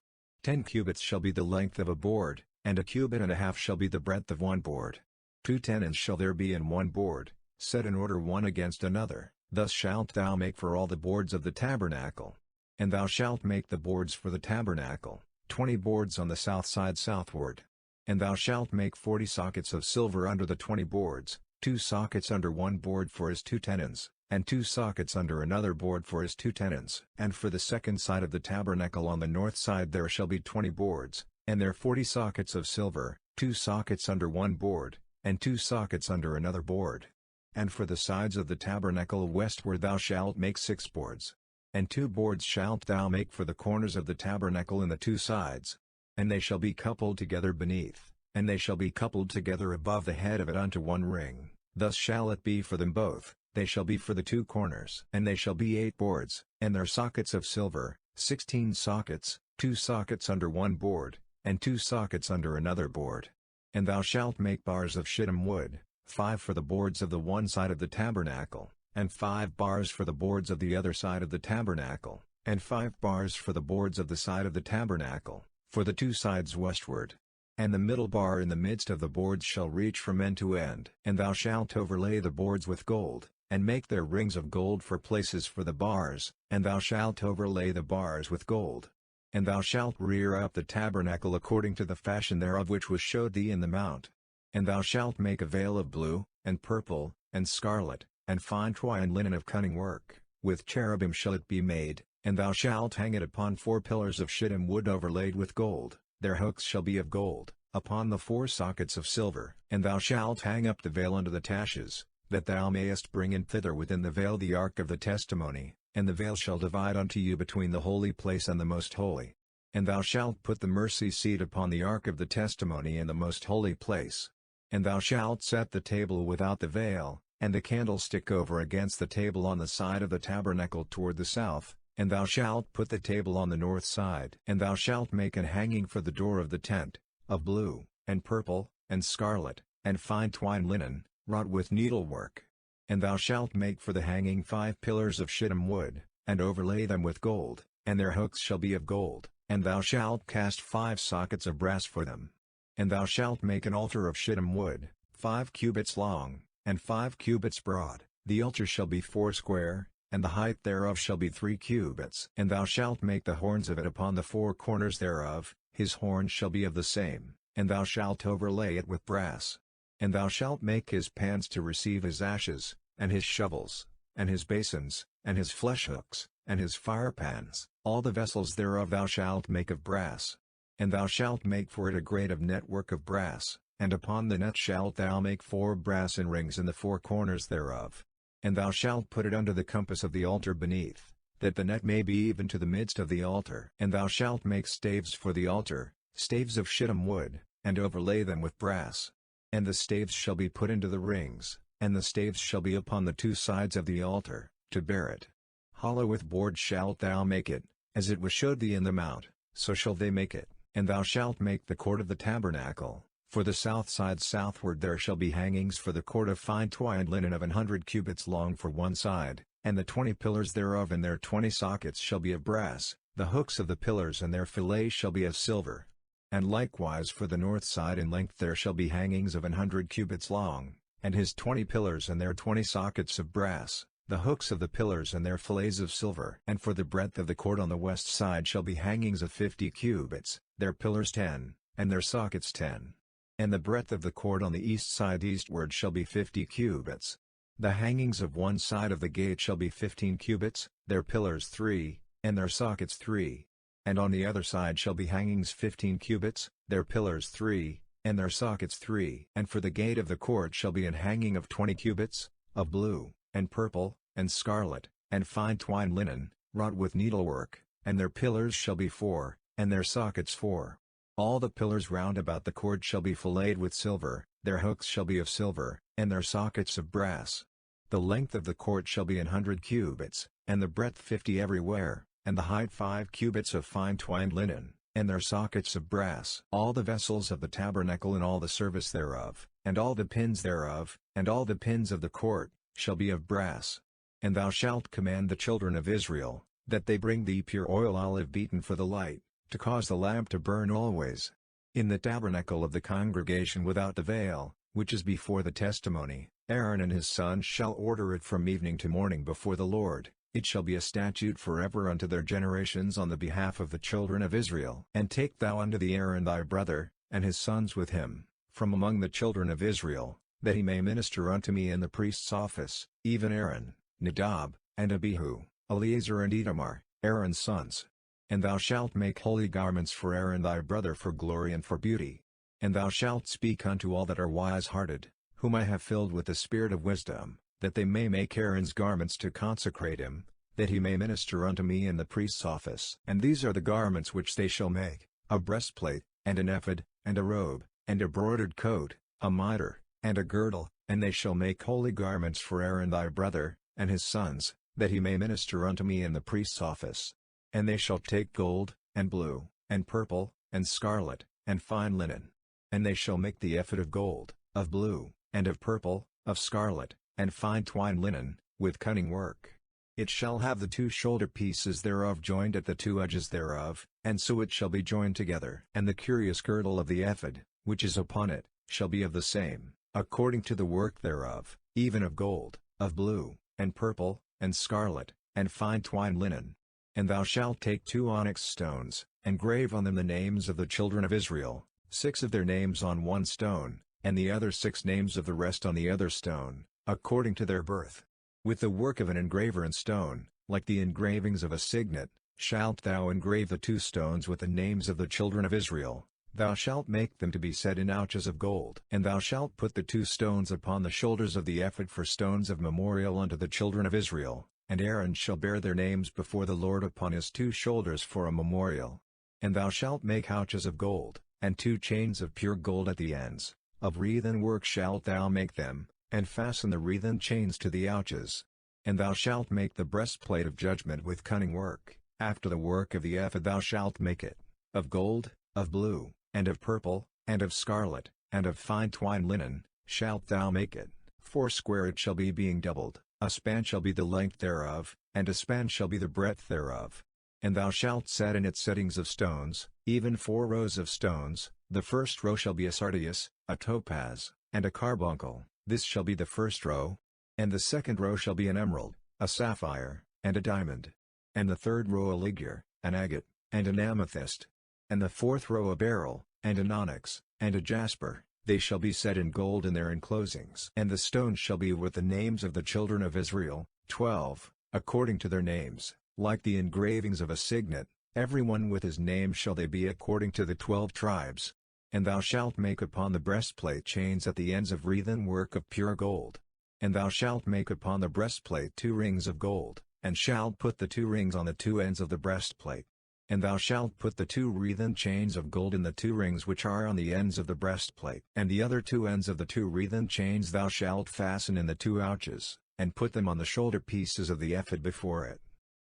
10 cubits shall be the length of a board, and a cubit and a half shall be the breadth of one board. 2 tenons shall there be in one board, set in order one against another. Thus shalt thou make for all the boards of the tabernacle. And thou shalt make the boards for the tabernacle, 20 boards on the south side southward. And thou shalt make 40 sockets of silver under the 20 boards, 2 sockets under one board for his 2 tenons, and 2 sockets under another board for his 2 tenons. And for the second side of the tabernacle on the north side there shall be 20 boards, and there 40 sockets of silver, 2 sockets under one board, and 2 sockets under another board. And for the sides of the tabernacle westward thou shalt make 6 boards. And 2 boards shalt thou make for the corners of the tabernacle in the 2 sides. And they shall be coupled together beneath, and they shall be coupled together above the head of it unto one ring. Thus shall it be for them both, they shall be for the 2 corners. And they shall be 8 boards, and their sockets of silver, 16 sockets, 2 sockets under one board, and 2 sockets under another board. And thou shalt make bars of shittim wood, 5 for the boards of the one side of the tabernacle, and 5 bars for the boards of the other side of the tabernacle, and 5 bars for the boards of the side of the tabernacle, for the 2 sides westward. And the middle bar in the midst of the boards shall reach from end to end. And thou shalt overlay the boards with gold, and make their rings of gold for places for the bars, and thou shalt overlay the bars with gold. And thou shalt rear up the tabernacle according to the fashion thereof which was showed thee in the mount. And thou shalt make a veil of blue, and purple, and scarlet, and fine twined linen of cunning work, with cherubim shall it be made, and thou shalt hang it upon 4 pillars of shittim wood overlaid with gold, their hooks shall be of gold, upon the 4 sockets of silver. And thou shalt hang up the veil under the taches, that thou mayest bring in thither within the veil the ark of the testimony, and the veil shall divide unto you between the holy place and the most holy. And thou shalt put the mercy seat upon the ark of the testimony in the most holy place. And thou shalt set the table without the veil, and the candlestick over against the table on the side of the tabernacle toward the south, and thou shalt put the table on the north side. And thou shalt make an hanging for the door of the tent, of blue, and purple, and scarlet, and fine twined linen, wrought with needlework. And thou shalt make for the hanging 5 pillars of shittim wood, and overlay them with gold, and their hooks shall be of gold, and thou shalt cast 5 sockets of brass for them. And thou shalt make an altar of shittim wood, 5 cubits long, and 5 cubits broad. The altar shall be 4 square, and the height thereof shall be 3 cubits. And thou shalt make the horns of it upon the 4 corners thereof, his horns shall be of the same, and thou shalt overlay it with brass. And thou shalt make his pans to receive his ashes, and his shovels, and his basins, and his flesh hooks, and his fire pans. All the vessels thereof thou shalt make of brass. And thou shalt make for it a grate of network of brass, and upon the net shalt thou make 4 brassen rings in the 4 corners thereof. And thou shalt put it under the compass of the altar beneath, that the net may be even to the midst of the altar. And thou shalt make staves for the altar, staves of shittim wood, and overlay them with brass. And the staves shall be put into the rings, and the staves shall be upon the 2 sides of the altar, to bear it. Hollow with boards shalt thou make it, as it was showed thee in the mount, so shall they make it. And thou shalt make the court of the tabernacle. For the south side southward there shall be hangings for the court of fine twined linen of 100 cubits long for one side, and the 20 pillars thereof and their 20 sockets shall be of brass, the hooks of the pillars and their fillets shall be of silver. And likewise for the north side in length there shall be hangings of 100 cubits long, and his 20 pillars and their 20 sockets of brass, the hooks of the pillars and their fillets of silver. And for the breadth of the cord on the west side shall be hangings of 50 cubits, their pillars 10, and their sockets 10. And the breadth of the cord on the east side eastward shall be 50 cubits. The hangings of one side of the gate shall be 15 cubits, their pillars 3, and their sockets 3. And on the other side shall be hangings 15 cubits, their pillars 3, and their sockets 3. And for the gate of the court shall be an hanging of 20 cubits, of blue, and purple, and scarlet, and fine twined linen, wrought with needlework, and their pillars shall be 4, and their sockets 4. All the pillars round about the court shall be filleted with silver, their hooks shall be of silver, and their sockets of brass. The length of the court shall be 100 cubits, and the breadth 50 everywhere, and the height 5 cubits of fine twined linen, and their sockets of brass. All the vessels of the tabernacle and all the service thereof, and all the pins thereof, and all the pins of the court, shall be of brass. And thou shalt command the children of Israel, that they bring thee pure oil olive beaten for the light, to cause the lamp to burn always. In the tabernacle of the congregation without the veil, which is before the testimony, Aaron and his sons shall order it from evening to morning before the Lord. It shall be a statute forever unto their generations on the behalf of the children of Israel. And take thou unto thee Aaron thy brother, and his sons with him, from among the children of Israel, that he may minister unto me in the priest's office, even Aaron, Nadab, and Abihu, Eleazar and Itamar, Aaron's sons. And thou shalt make holy garments for Aaron thy brother for glory and for beauty. And thou shalt speak unto all that are wise-hearted, whom I have filled with the spirit of wisdom, that they may make Aaron's garments to consecrate him, that he may minister unto me in the priest's office. And these are the garments which they shall make: a breastplate, and an ephod, and a robe, and a broidered coat, a mitre, and a girdle. And they shall make holy garments for Aaron thy brother, and his sons, that he may minister unto me in the priest's office. And they shall take gold, and blue, and purple, and scarlet, and fine linen. And they shall make the ephod of gold, of blue, and of purple, of scarlet, and fine twined linen, with cunning work. It shall have the 2 shoulder pieces thereof joined at the 2 edges thereof, and so it shall be joined together. And the curious girdle of the ephod, which is upon it, shall be of the same, according to the work thereof, even of gold, of blue, and purple, and scarlet, and fine twined linen. And thou shalt take 2 onyx stones, and grave on them the names of the children of Israel, 6 of their names on one stone, and the other 6 names of the rest on the other stone, according to their birth. With the work of an engraver in stone, like the engravings of a signet, shalt thou engrave the 2 stones with the names of the children of Israel. Thou shalt make them to be set in ouches of gold. And thou shalt put the 2 stones upon the shoulders of the ephod for stones of memorial unto the children of Israel, and Aaron shall bear their names before the Lord upon his 2 shoulders for a memorial. And thou shalt make ouches of gold, and 2 chains of pure gold at the ends. Of wreathen work shalt thou make them, and fasten the wreathen chains to the ouches. And thou shalt make the breastplate of judgment with cunning work. After the work of the ephod thou shalt make it, of gold, of blue, and of purple, and of scarlet, and of fine twined linen, shalt thou make it. 4 it shall be, being doubled. A span shall be the length thereof, and a span shall be the breadth thereof. And thou shalt set in it settings of stones, even 4 rows of stones. The first row shall be a sardius, a topaz, and a carbuncle. This shall be the first row. And the second row shall be an emerald, a sapphire, and a diamond. And the third row a ligure, an agate, and an amethyst. And the fourth row a beryl, and an onyx, and a jasper. They shall be set in gold in their enclosings. And the stones shall be with the names of the children of Israel, 12, according to their names, like the engravings of a signet, every one with his name shall they be according to the 12 tribes. And thou shalt make upon the breastplate chains at the ends of wreathen work of pure gold. And thou shalt make upon the breastplate 2 rings of gold, and shalt put the 2 rings on the 2 ends of the breastplate. And thou shalt put the 2 wreathen chains of gold in the 2 rings which are on the ends of the breastplate. And the other 2 ends of the 2 wreathen chains thou shalt fasten in the 2 ouches, and put them on the shoulder pieces of the ephod before it.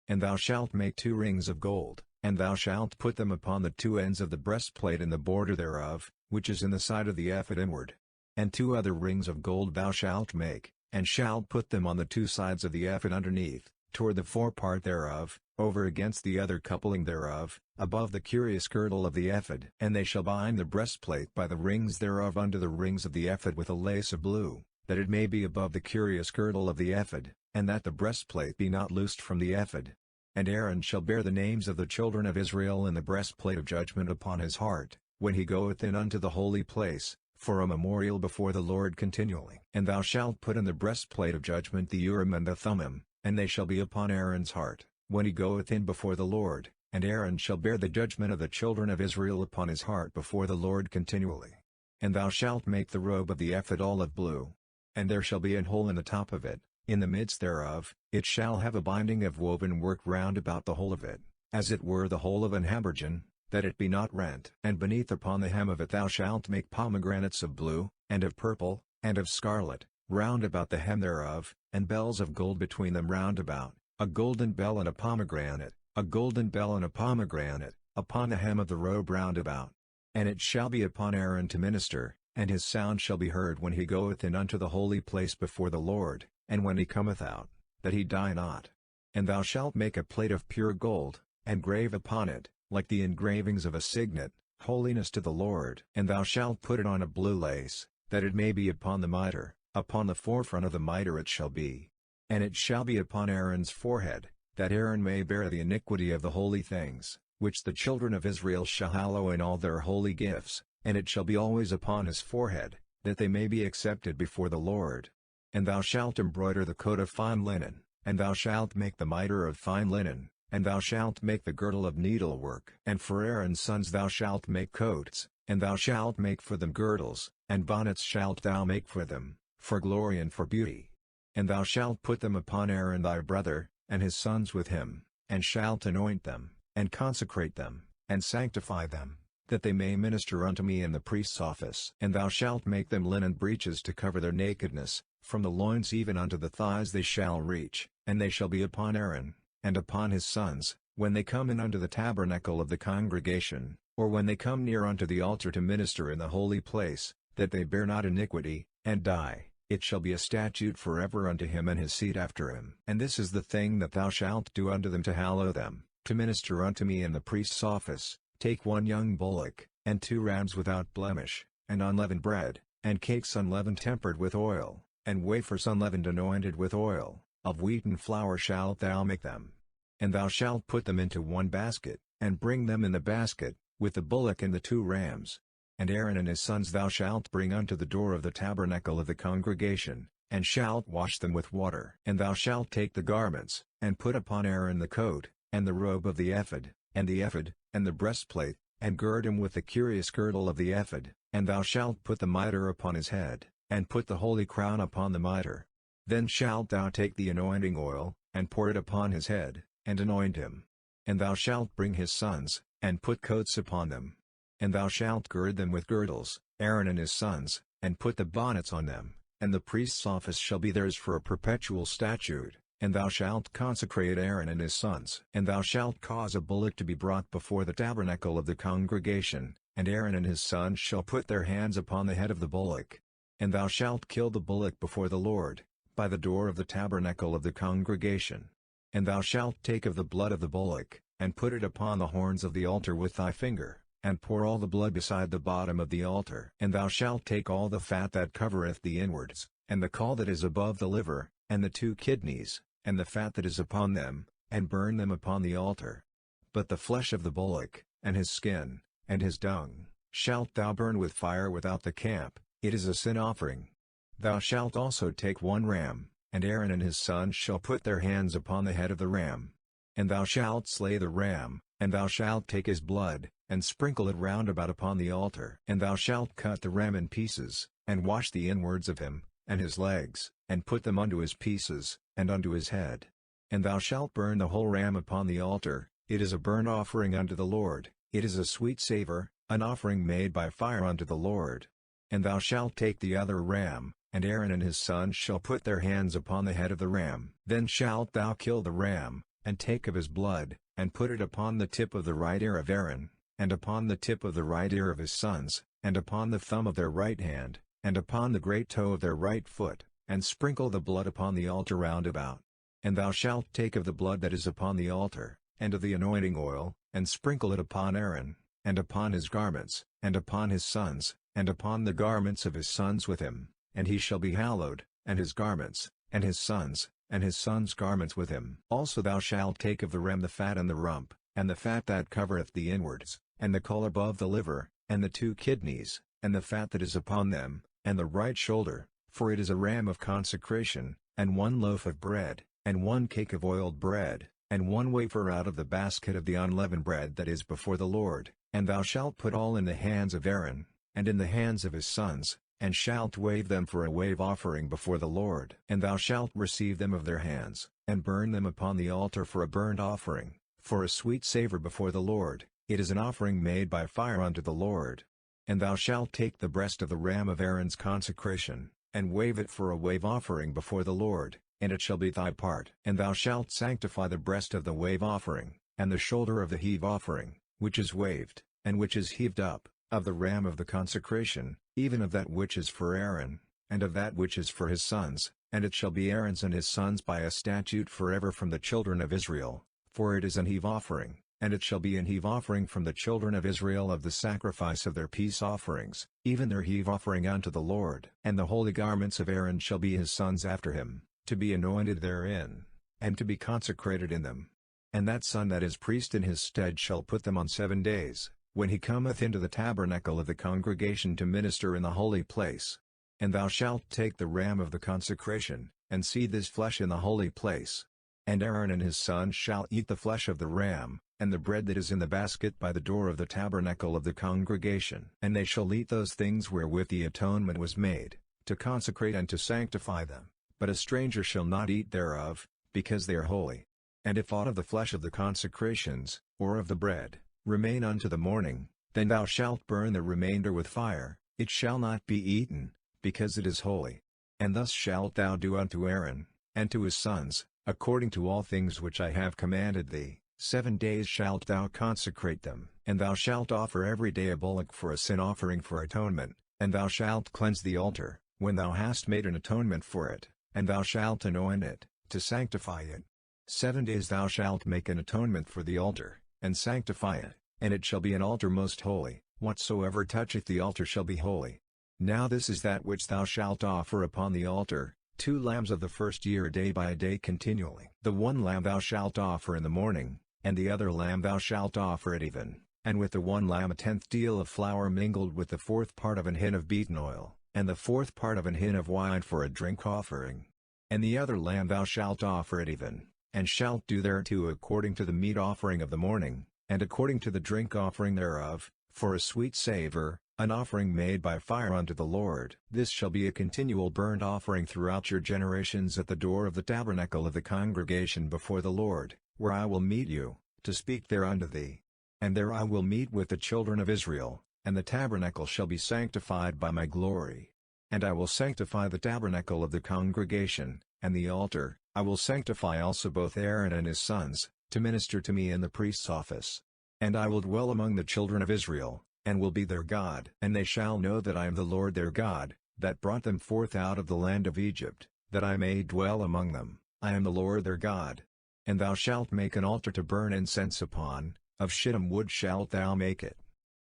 And thou shalt make 2 rings of gold, and thou shalt put them upon the 2 ends of the breastplate in the border thereof, which is in the side of the ephod inward. And 2 other rings of gold thou shalt make, and shalt put them on the 2 sides of the ephod underneath, toward the forepart thereof, over against the other coupling thereof, above the curious girdle of the ephod. And they shall bind the breastplate by the rings thereof unto the rings of the ephod with a lace of blue, that it may be above the curious girdle of the ephod. and that the breastplate be not loosed from the ephod. And Aaron shall bear the names of the children of Israel in the breastplate of judgment upon his heart, when he goeth in unto the holy place, for a memorial before the Lord continually. And thou shalt put in the breastplate of judgment the Urim and the Thummim, and they shall be upon Aaron's heart, when he goeth in before the Lord, and Aaron shall bear the judgment of the children of Israel upon his heart before the Lord continually. And thou shalt make the robe of the ephod olive blue. And there shall be an hole in the top of it, in the midst thereof, it shall have a binding of woven work round about the whole of it, as it were the hole of an habergeon, that it be not rent. And beneath upon the hem of it thou shalt make pomegranates of blue, and of purple, and of scarlet, round about the hem thereof, and bells of gold between them round about, a golden bell and a pomegranate, a golden bell and a pomegranate, upon the hem of the robe round about. And it shall be upon Aaron to minister, and his sound shall be heard when he goeth in unto the holy place before the Lord, and when he cometh out, that he die not. And thou shalt make a plate of pure gold, and grave upon it, like the engravings of a signet, holiness to the Lord. And thou shalt put it on a blue lace, that it may be upon the mitre, upon the forefront of the mitre it shall be. And it shall be upon Aaron's forehead, that Aaron may bear the iniquity of the holy things, which the children of Israel shall hallow in all their holy gifts, and it shall be always upon his forehead, that they may be accepted before the Lord. And thou shalt embroider the coat of fine linen, and thou shalt make the mitre of fine linen, and thou shalt make the girdle of needlework. And for Aaron's sons thou shalt make coats, and thou shalt make for them girdles, and bonnets shalt thou make for them, for glory and for beauty. And thou shalt put them upon Aaron thy brother, and his sons with him, and shalt anoint them, and consecrate them, and sanctify them, that they may minister unto me in the priest's office. And thou shalt make them linen breeches to cover their nakedness, from the loins even unto the thighs they shall reach, and they shall be upon Aaron, and upon his sons, when they come in unto the tabernacle of the congregation, or when they come near unto the altar to minister in the holy place, that they bear not iniquity, and die. It shall be a statute forever unto him and his seed after him. And this is the thing that thou shalt do unto them to hallow them, to minister unto me in the priest's office. Take 1 young bullock, and 2 rams without blemish, and unleavened bread, and cakes unleavened tempered with oil, and wafers unleavened anointed with oil, of wheaten flour shalt thou make them. And thou shalt put them into 1 basket, and bring them in the basket, with the bullock and the 2 rams. And Aaron and his sons thou shalt bring unto the door of the tabernacle of the congregation, and shalt wash them with water. And thou shalt take the garments, and put upon Aaron the coat, and the robe of the ephod, and the breastplate, and gird him with the curious girdle of the ephod, and thou shalt put the mitre upon his head, and put the holy crown upon the mitre. Then shalt thou take the anointing oil, and pour it upon his head, and anoint him. And thou shalt bring his sons, and put coats upon them. And thou shalt gird them with girdles, Aaron and his sons, and put the bonnets on them, and the priest's office shall be theirs for a perpetual statute. And thou shalt consecrate Aaron and his sons. And thou shalt cause a bullock to be brought before the tabernacle of the congregation, and Aaron and his sons shall put their hands upon the head of the bullock. And thou shalt kill the bullock before the Lord, by the door of the tabernacle of the congregation. And thou shalt take of the blood of the bullock, and put it upon the horns of the altar with thy finger, and pour all the blood beside the bottom of the altar. And thou shalt take all the fat that covereth the inwards, and the caul that is above the liver, and the 2 kidneys, and the fat that is upon them, and burn them upon the altar. But the flesh of the bullock, and his skin, and his dung, shalt thou burn with fire without the camp. It is a sin offering. Thou shalt also take 1 ram, and Aaron and his sons shall put their hands upon the head of the ram. And thou shalt slay the ram, and thou shalt take his blood, and sprinkle it round about upon the altar. And thou shalt cut the ram in pieces, and wash the inwards of him, and his legs, and put them unto his pieces, and unto his head. And thou shalt burn the whole ram upon the altar. It is a burnt offering unto the Lord, it is a sweet savour, an offering made by fire unto the Lord. And thou shalt take the other ram, and Aaron and his sons shall put their hands upon the head of the ram. Then shalt thou kill the ram, and take of his blood, and put it upon the tip of the right ear of Aaron, and upon the tip of the right ear of his sons, and upon the thumb of their right hand, and upon the great toe of their right foot, and sprinkle the blood upon the altar round about. And thou shalt take of the blood that is upon the altar, and of the anointing oil, and sprinkle it upon Aaron, and upon his garments, and upon his sons, and upon the garments of his sons with him, and he shall be hallowed, and his garments, and his sons, and his son's garments with him. Also thou shalt take of the ram the fat and the rump, and the fat that covereth the inwards, and the caul above the liver, and the 2 kidneys, and the fat that is upon them, and the right shoulder, for it is a ram of consecration, and 1 loaf of bread, and 1 cake of oiled bread, and 1 wafer out of the basket of the unleavened bread that is before the Lord. And thou shalt put all in the hands of Aaron, and in the hands of his sons, and shalt wave them for a wave offering before the Lord. And thou shalt receive them of their hands, and burn them upon the altar for a burnt offering, for a sweet savor before the Lord. It is an offering made by fire unto the Lord. And thou shalt take the breast of the ram of Aaron's consecration, and wave it for a wave offering before the Lord, and it shall be thy part. And thou shalt sanctify the breast of the wave offering, and the shoulder of the heave offering, which is waved, and which is heaved up, of the ram of the consecration, even of that which is for Aaron, and of that which is for his sons, and it shall be Aaron's and his sons by a statute forever from the children of Israel, for it is an heave offering, and it shall be an heave offering from the children of Israel of the sacrifice of their peace offerings, even their heave offering unto the Lord. And the holy garments of Aaron shall be his sons after him, to be anointed therein, and to be consecrated in them. And that son that is priest in his stead shall put them on 7 days, when he cometh into the tabernacle of the congregation to minister in the holy place. And thou shalt take the ram of the consecration, and seethe his flesh in the holy place. And Aaron and his sons shall eat the flesh of the ram, and the bread that is in the basket by the door of the tabernacle of the congregation. And they shall eat those things wherewith the atonement was made, to consecrate and to sanctify them, but a stranger shall not eat thereof, because they are holy. And if aught of the flesh of the consecrations, or of the bread, remain unto the morning, then thou shalt burn the remainder with fire, it shall not be eaten, because it is holy. And thus shalt thou do unto Aaron, and to his sons, according to all things which I have commanded thee. 7 days shalt thou consecrate them. And thou shalt offer every day a bullock for a sin offering for atonement, and thou shalt cleanse the altar, when thou hast made an atonement for it, and thou shalt anoint it, to sanctify it. 7 days thou shalt make an atonement for the altar, and sanctify it, and it shall be an altar most holy. Whatsoever toucheth the altar shall be holy. Now this is that which thou shalt offer upon the altar, 2 lambs of the first year a day by a day continually. The 1 lamb thou shalt offer in the morning, and the other lamb thou shalt offer at even, and with the 1 lamb a 10th deal of flour mingled with the 4th part of an hin of beaten oil, and the 4th part of an hin of wine for a drink offering. And the other lamb thou shalt offer at even, and shalt do thereto according to the meat offering of the morning, and according to the drink offering thereof, for a sweet savor, an offering made by fire unto the Lord. This shall be a continual burnt offering throughout your generations at the door of the tabernacle of the congregation before the Lord, where I will meet you, to speak there unto thee. And there I will meet with the children of Israel, and the tabernacle shall be sanctified by my glory. And I will sanctify the tabernacle of the congregation, and the altar. I will sanctify also both Aaron and his sons, to minister to me in the priest's office. And I will dwell among the children of Israel, and will be their God. And they shall know that I am the Lord their God, that brought them forth out of the land of Egypt, that I may dwell among them. I am the Lord their God. And thou shalt make an altar to burn incense upon, of shittim wood shalt thou make it.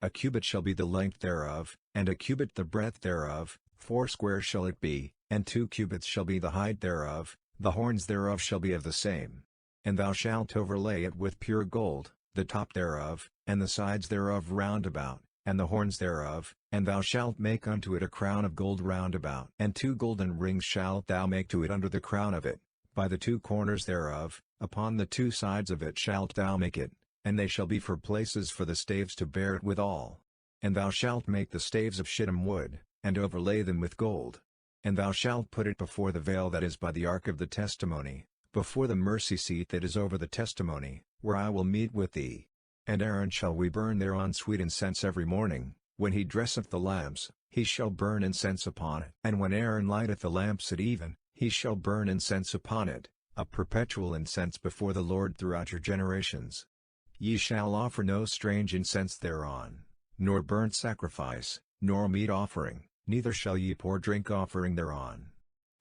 A cubit shall be the length thereof, and a cubit the breadth thereof, 4 shall it be, and 2 cubits shall be the height thereof, the horns thereof shall be of the same. And thou shalt overlay it with pure gold, the top thereof, and the sides thereof round about, and the horns thereof, and thou shalt make unto it a crown of gold round about. And 2 golden rings shalt thou make to it under the crown of it, by the 2 corners thereof, upon the 2 sides of it shalt thou make it, and they shall be for places for the staves to bear it withal. And thou shalt make the staves of shittim wood, and overlay them with gold. And thou shalt put it before the veil that is by the ark of the testimony, before the mercy seat that is over the testimony, where I will meet with thee. And Aaron shall we burn thereon sweet incense every morning, when he dresseth the lamps, he shall burn incense upon it. And when Aaron lighteth the lamps at even, he shall burn incense upon it, a perpetual incense before the Lord throughout your generations. Ye shall offer no strange incense thereon, nor burnt sacrifice, nor meat offering, neither shall ye pour drink offering thereon.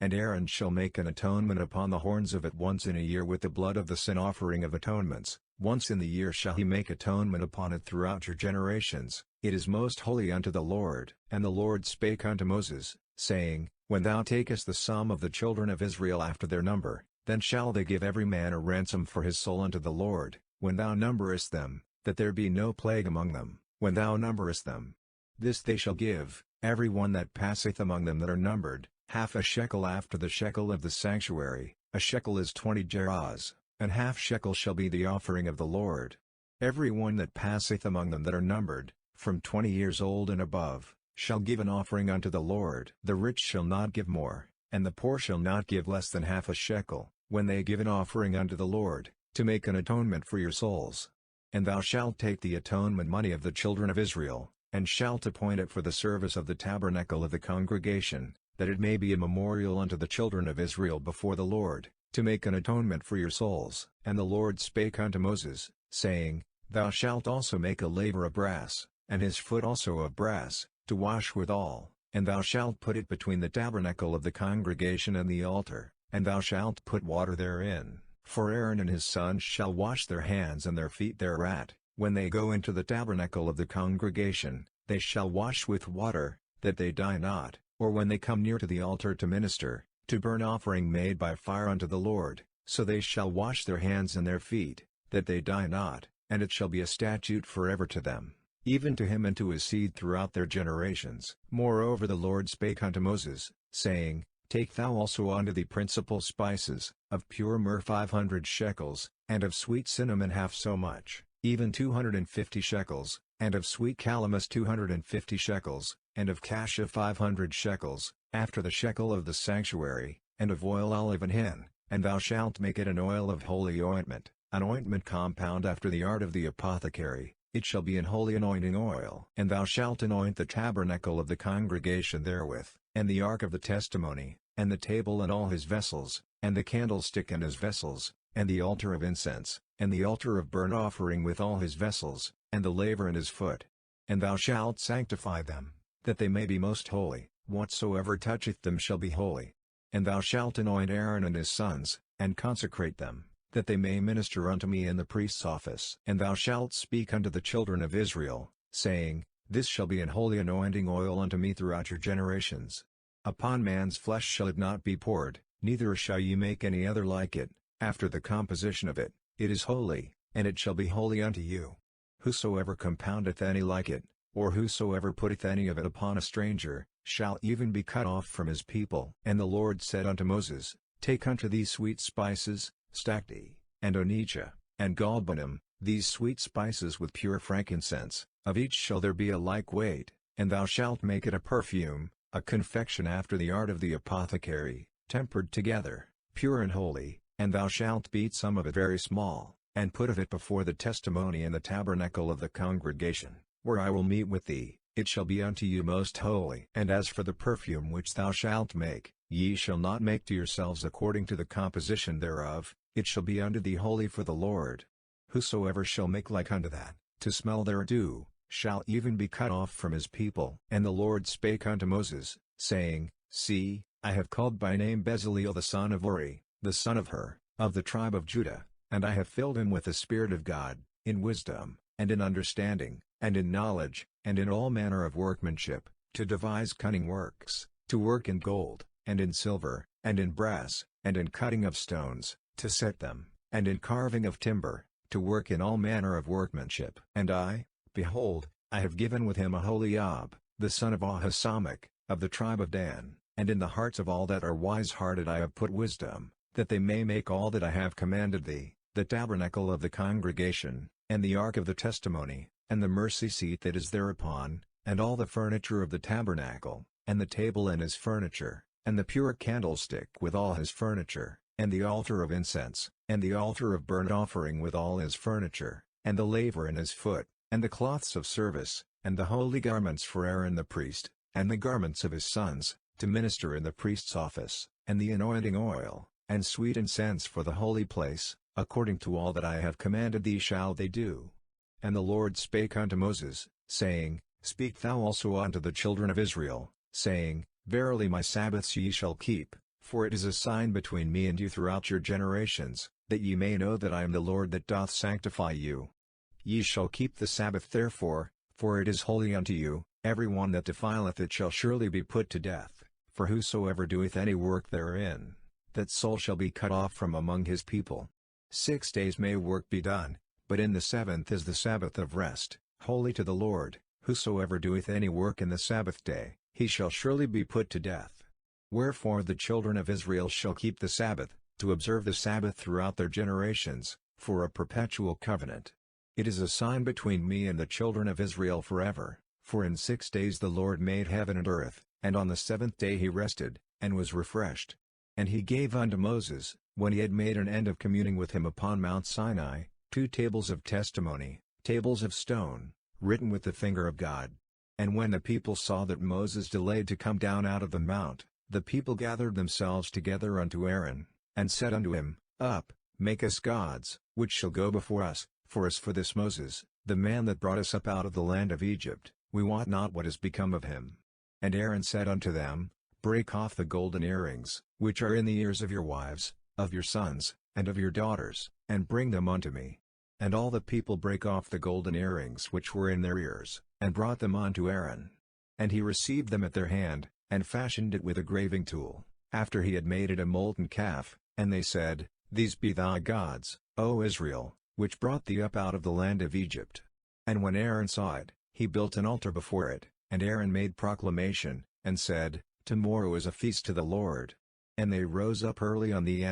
And Aaron shall make an atonement upon the horns of it once in a year with the blood of the sin offering of atonements. Once in the year shall he make atonement upon it throughout your generations. It is most holy unto the Lord. And the Lord spake unto Moses, saying, When thou takest the sum of the children of Israel after their number, Then shall they give every man a ransom for his soul unto the Lord, when thou numberest them, that there be no plague among them, when thou numberest them. This they shall give, every one that passeth among them that are numbered, half a shekel after the shekel of the sanctuary. A shekel is 20 gerahs, and half shekel shall be the offering of the Lord. Every one that passeth among them that are numbered, from 20 years old and above, shall give an offering unto the Lord. The rich shall not give more, and the poor shall not give less than half a shekel, when they give an offering unto the Lord, to make an atonement for your souls. And thou shalt take the atonement money of the children of Israel, and shalt appoint it for the service of the tabernacle of the congregation, that it may be a memorial unto the children of Israel before the Lord, to make an atonement for your souls. And the Lord spake unto Moses, saying, Thou shalt also make a laver of brass, and his foot also of brass, to wash withal, and thou shalt put it between the tabernacle of the congregation and the altar, and thou shalt put water therein, for Aaron and his sons shall wash their hands and their feet thereat. When they go into the tabernacle of the congregation, they shall wash with water, that they die not, or when they come near to the altar to minister, to burn offering made by fire unto the Lord, so they shall wash their hands and their feet, that they die not, and it shall be a statute forever to them, even to him and to his seed throughout their generations. Moreover the Lord spake unto Moses, saying, Take thou also unto thee principal spices, of pure myrrh 500 shekels, and of sweet cinnamon half so much, even 250 shekels, and of sweet calamus 250 shekels, and of cassia 500 shekels, after the shekel of the sanctuary, and of oil olive and hin, and thou shalt make it an oil of holy ointment, an ointment compound after the art of the apothecary. It shall be an holy anointing oil. And thou shalt anoint the tabernacle of the congregation therewith, and the ark of the testimony, and the table and all his vessels, and the candlestick and his vessels, and the altar of incense, and the altar of burnt offering with all his vessels, and the laver and his foot. And thou shalt sanctify them, that they may be most holy. Whatsoever toucheth them shall be holy. And thou shalt anoint Aaron and his sons, and consecrate them, that they may minister unto me in the priest's office. And thou shalt speak unto the children of Israel, saying, This shall be an holy anointing oil unto me throughout your generations. Upon man's flesh shall it not be poured, neither shall ye make any other like it, after the composition of it. It is holy, and it shall be holy unto you. Whosoever compoundeth any like it, or whosoever putteth any of it upon a stranger, shall even be cut off from his people. And the Lord said unto Moses, Take unto thee sweet spices, stacte, and onycha, and galbanum, these sweet spices with pure frankincense, of each shall there be a like weight, and thou shalt make it a perfume, a confection after the art of the apothecary, tempered together, pure and holy. And thou shalt beat some of it very small, and put of it before the testimony in the tabernacle of the congregation, where I will meet with thee. It shall be unto you most holy. And as for the perfume which thou shalt make, ye shall not make to yourselves according to the composition thereof, it shall be unto thee holy for the Lord. Whosoever shall make like unto that, to smell thereto, shall even be cut off from his people. And the Lord spake unto Moses, saying, See, I have called by name Bezaleel the son of Uri, the son of Hur, of the tribe of Judah, and I have filled him with the Spirit of God, in wisdom, and in understanding, and in knowledge, and in all manner of workmanship, to devise cunning works, to work in gold, and in silver, and in brass, and in cutting of stones, to set them, and in carving of timber, to work in all manner of workmanship. And I, behold, I have given with him Aholiab, the son of Ahisamach, of the tribe of Dan, and in the hearts of all that are wise-hearted I have put wisdom, that they may make all that I have commanded thee, the tabernacle of the congregation, and the ark of the testimony, and the mercy seat that is thereupon, and all the furniture of the tabernacle, and the table and his furniture, and the pure candlestick with all his furniture, and the altar of incense, and the altar of burnt offering with all his furniture, and the laver and his foot, and the cloths of service, and the holy garments for Aaron the priest, and the garments of his sons, to minister in the priest's office, and the anointing oil, and sweet incense for the holy place, according to all that I have commanded thee shall they do. And the Lord spake unto Moses, saying, Speak thou also unto the children of Israel, saying, Verily my Sabbaths ye shall keep, for it is a sign between me and you throughout your generations, that ye may know that I am the Lord that doth sanctify you. Ye shall keep the Sabbath therefore, for it is holy unto you. Every one that defileth it shall surely be put to death, for whosoever doeth any work therein, that soul shall be cut off from among his people. 6 days may work be done, but in the seventh is the Sabbath of rest, holy to the Lord. Whosoever doeth any work in the Sabbath day, he shall surely be put to death. Wherefore the children of Israel shall keep the Sabbath, to observe the Sabbath throughout their generations, for a perpetual covenant. It is a sign between me and the children of Israel forever, for in 6 days the Lord made heaven and earth, and on the seventh day he rested, and was refreshed. And he gave unto Moses, when he had made an end of communing with him upon Mount Sinai, 2 tables of testimony, tables of stone, written with the finger of God. And when the people saw that Moses delayed to come down out of the mount, the people gathered themselves together unto Aaron, and said unto him, Up, make us gods, which shall go before us, for as for this Moses, the man that brought us up out of the land of Egypt, we wot not what is become of him. And Aaron said unto them, Break off the golden earrings, which are in the ears of your wives, of your sons, and of your daughters, and bring them unto me. And all the people brake off the golden earrings which were in their ears, and brought them unto Aaron. And he received them at their hand, and fashioned it with a graving tool, after he had made it a molten calf, and they said, These be thy gods, O Israel, which brought thee up out of the land of Egypt. And when Aaron saw it, he built an altar before it, and Aaron made proclamation, and said, Tomorrow is a feast to the Lord. And they rose up early on the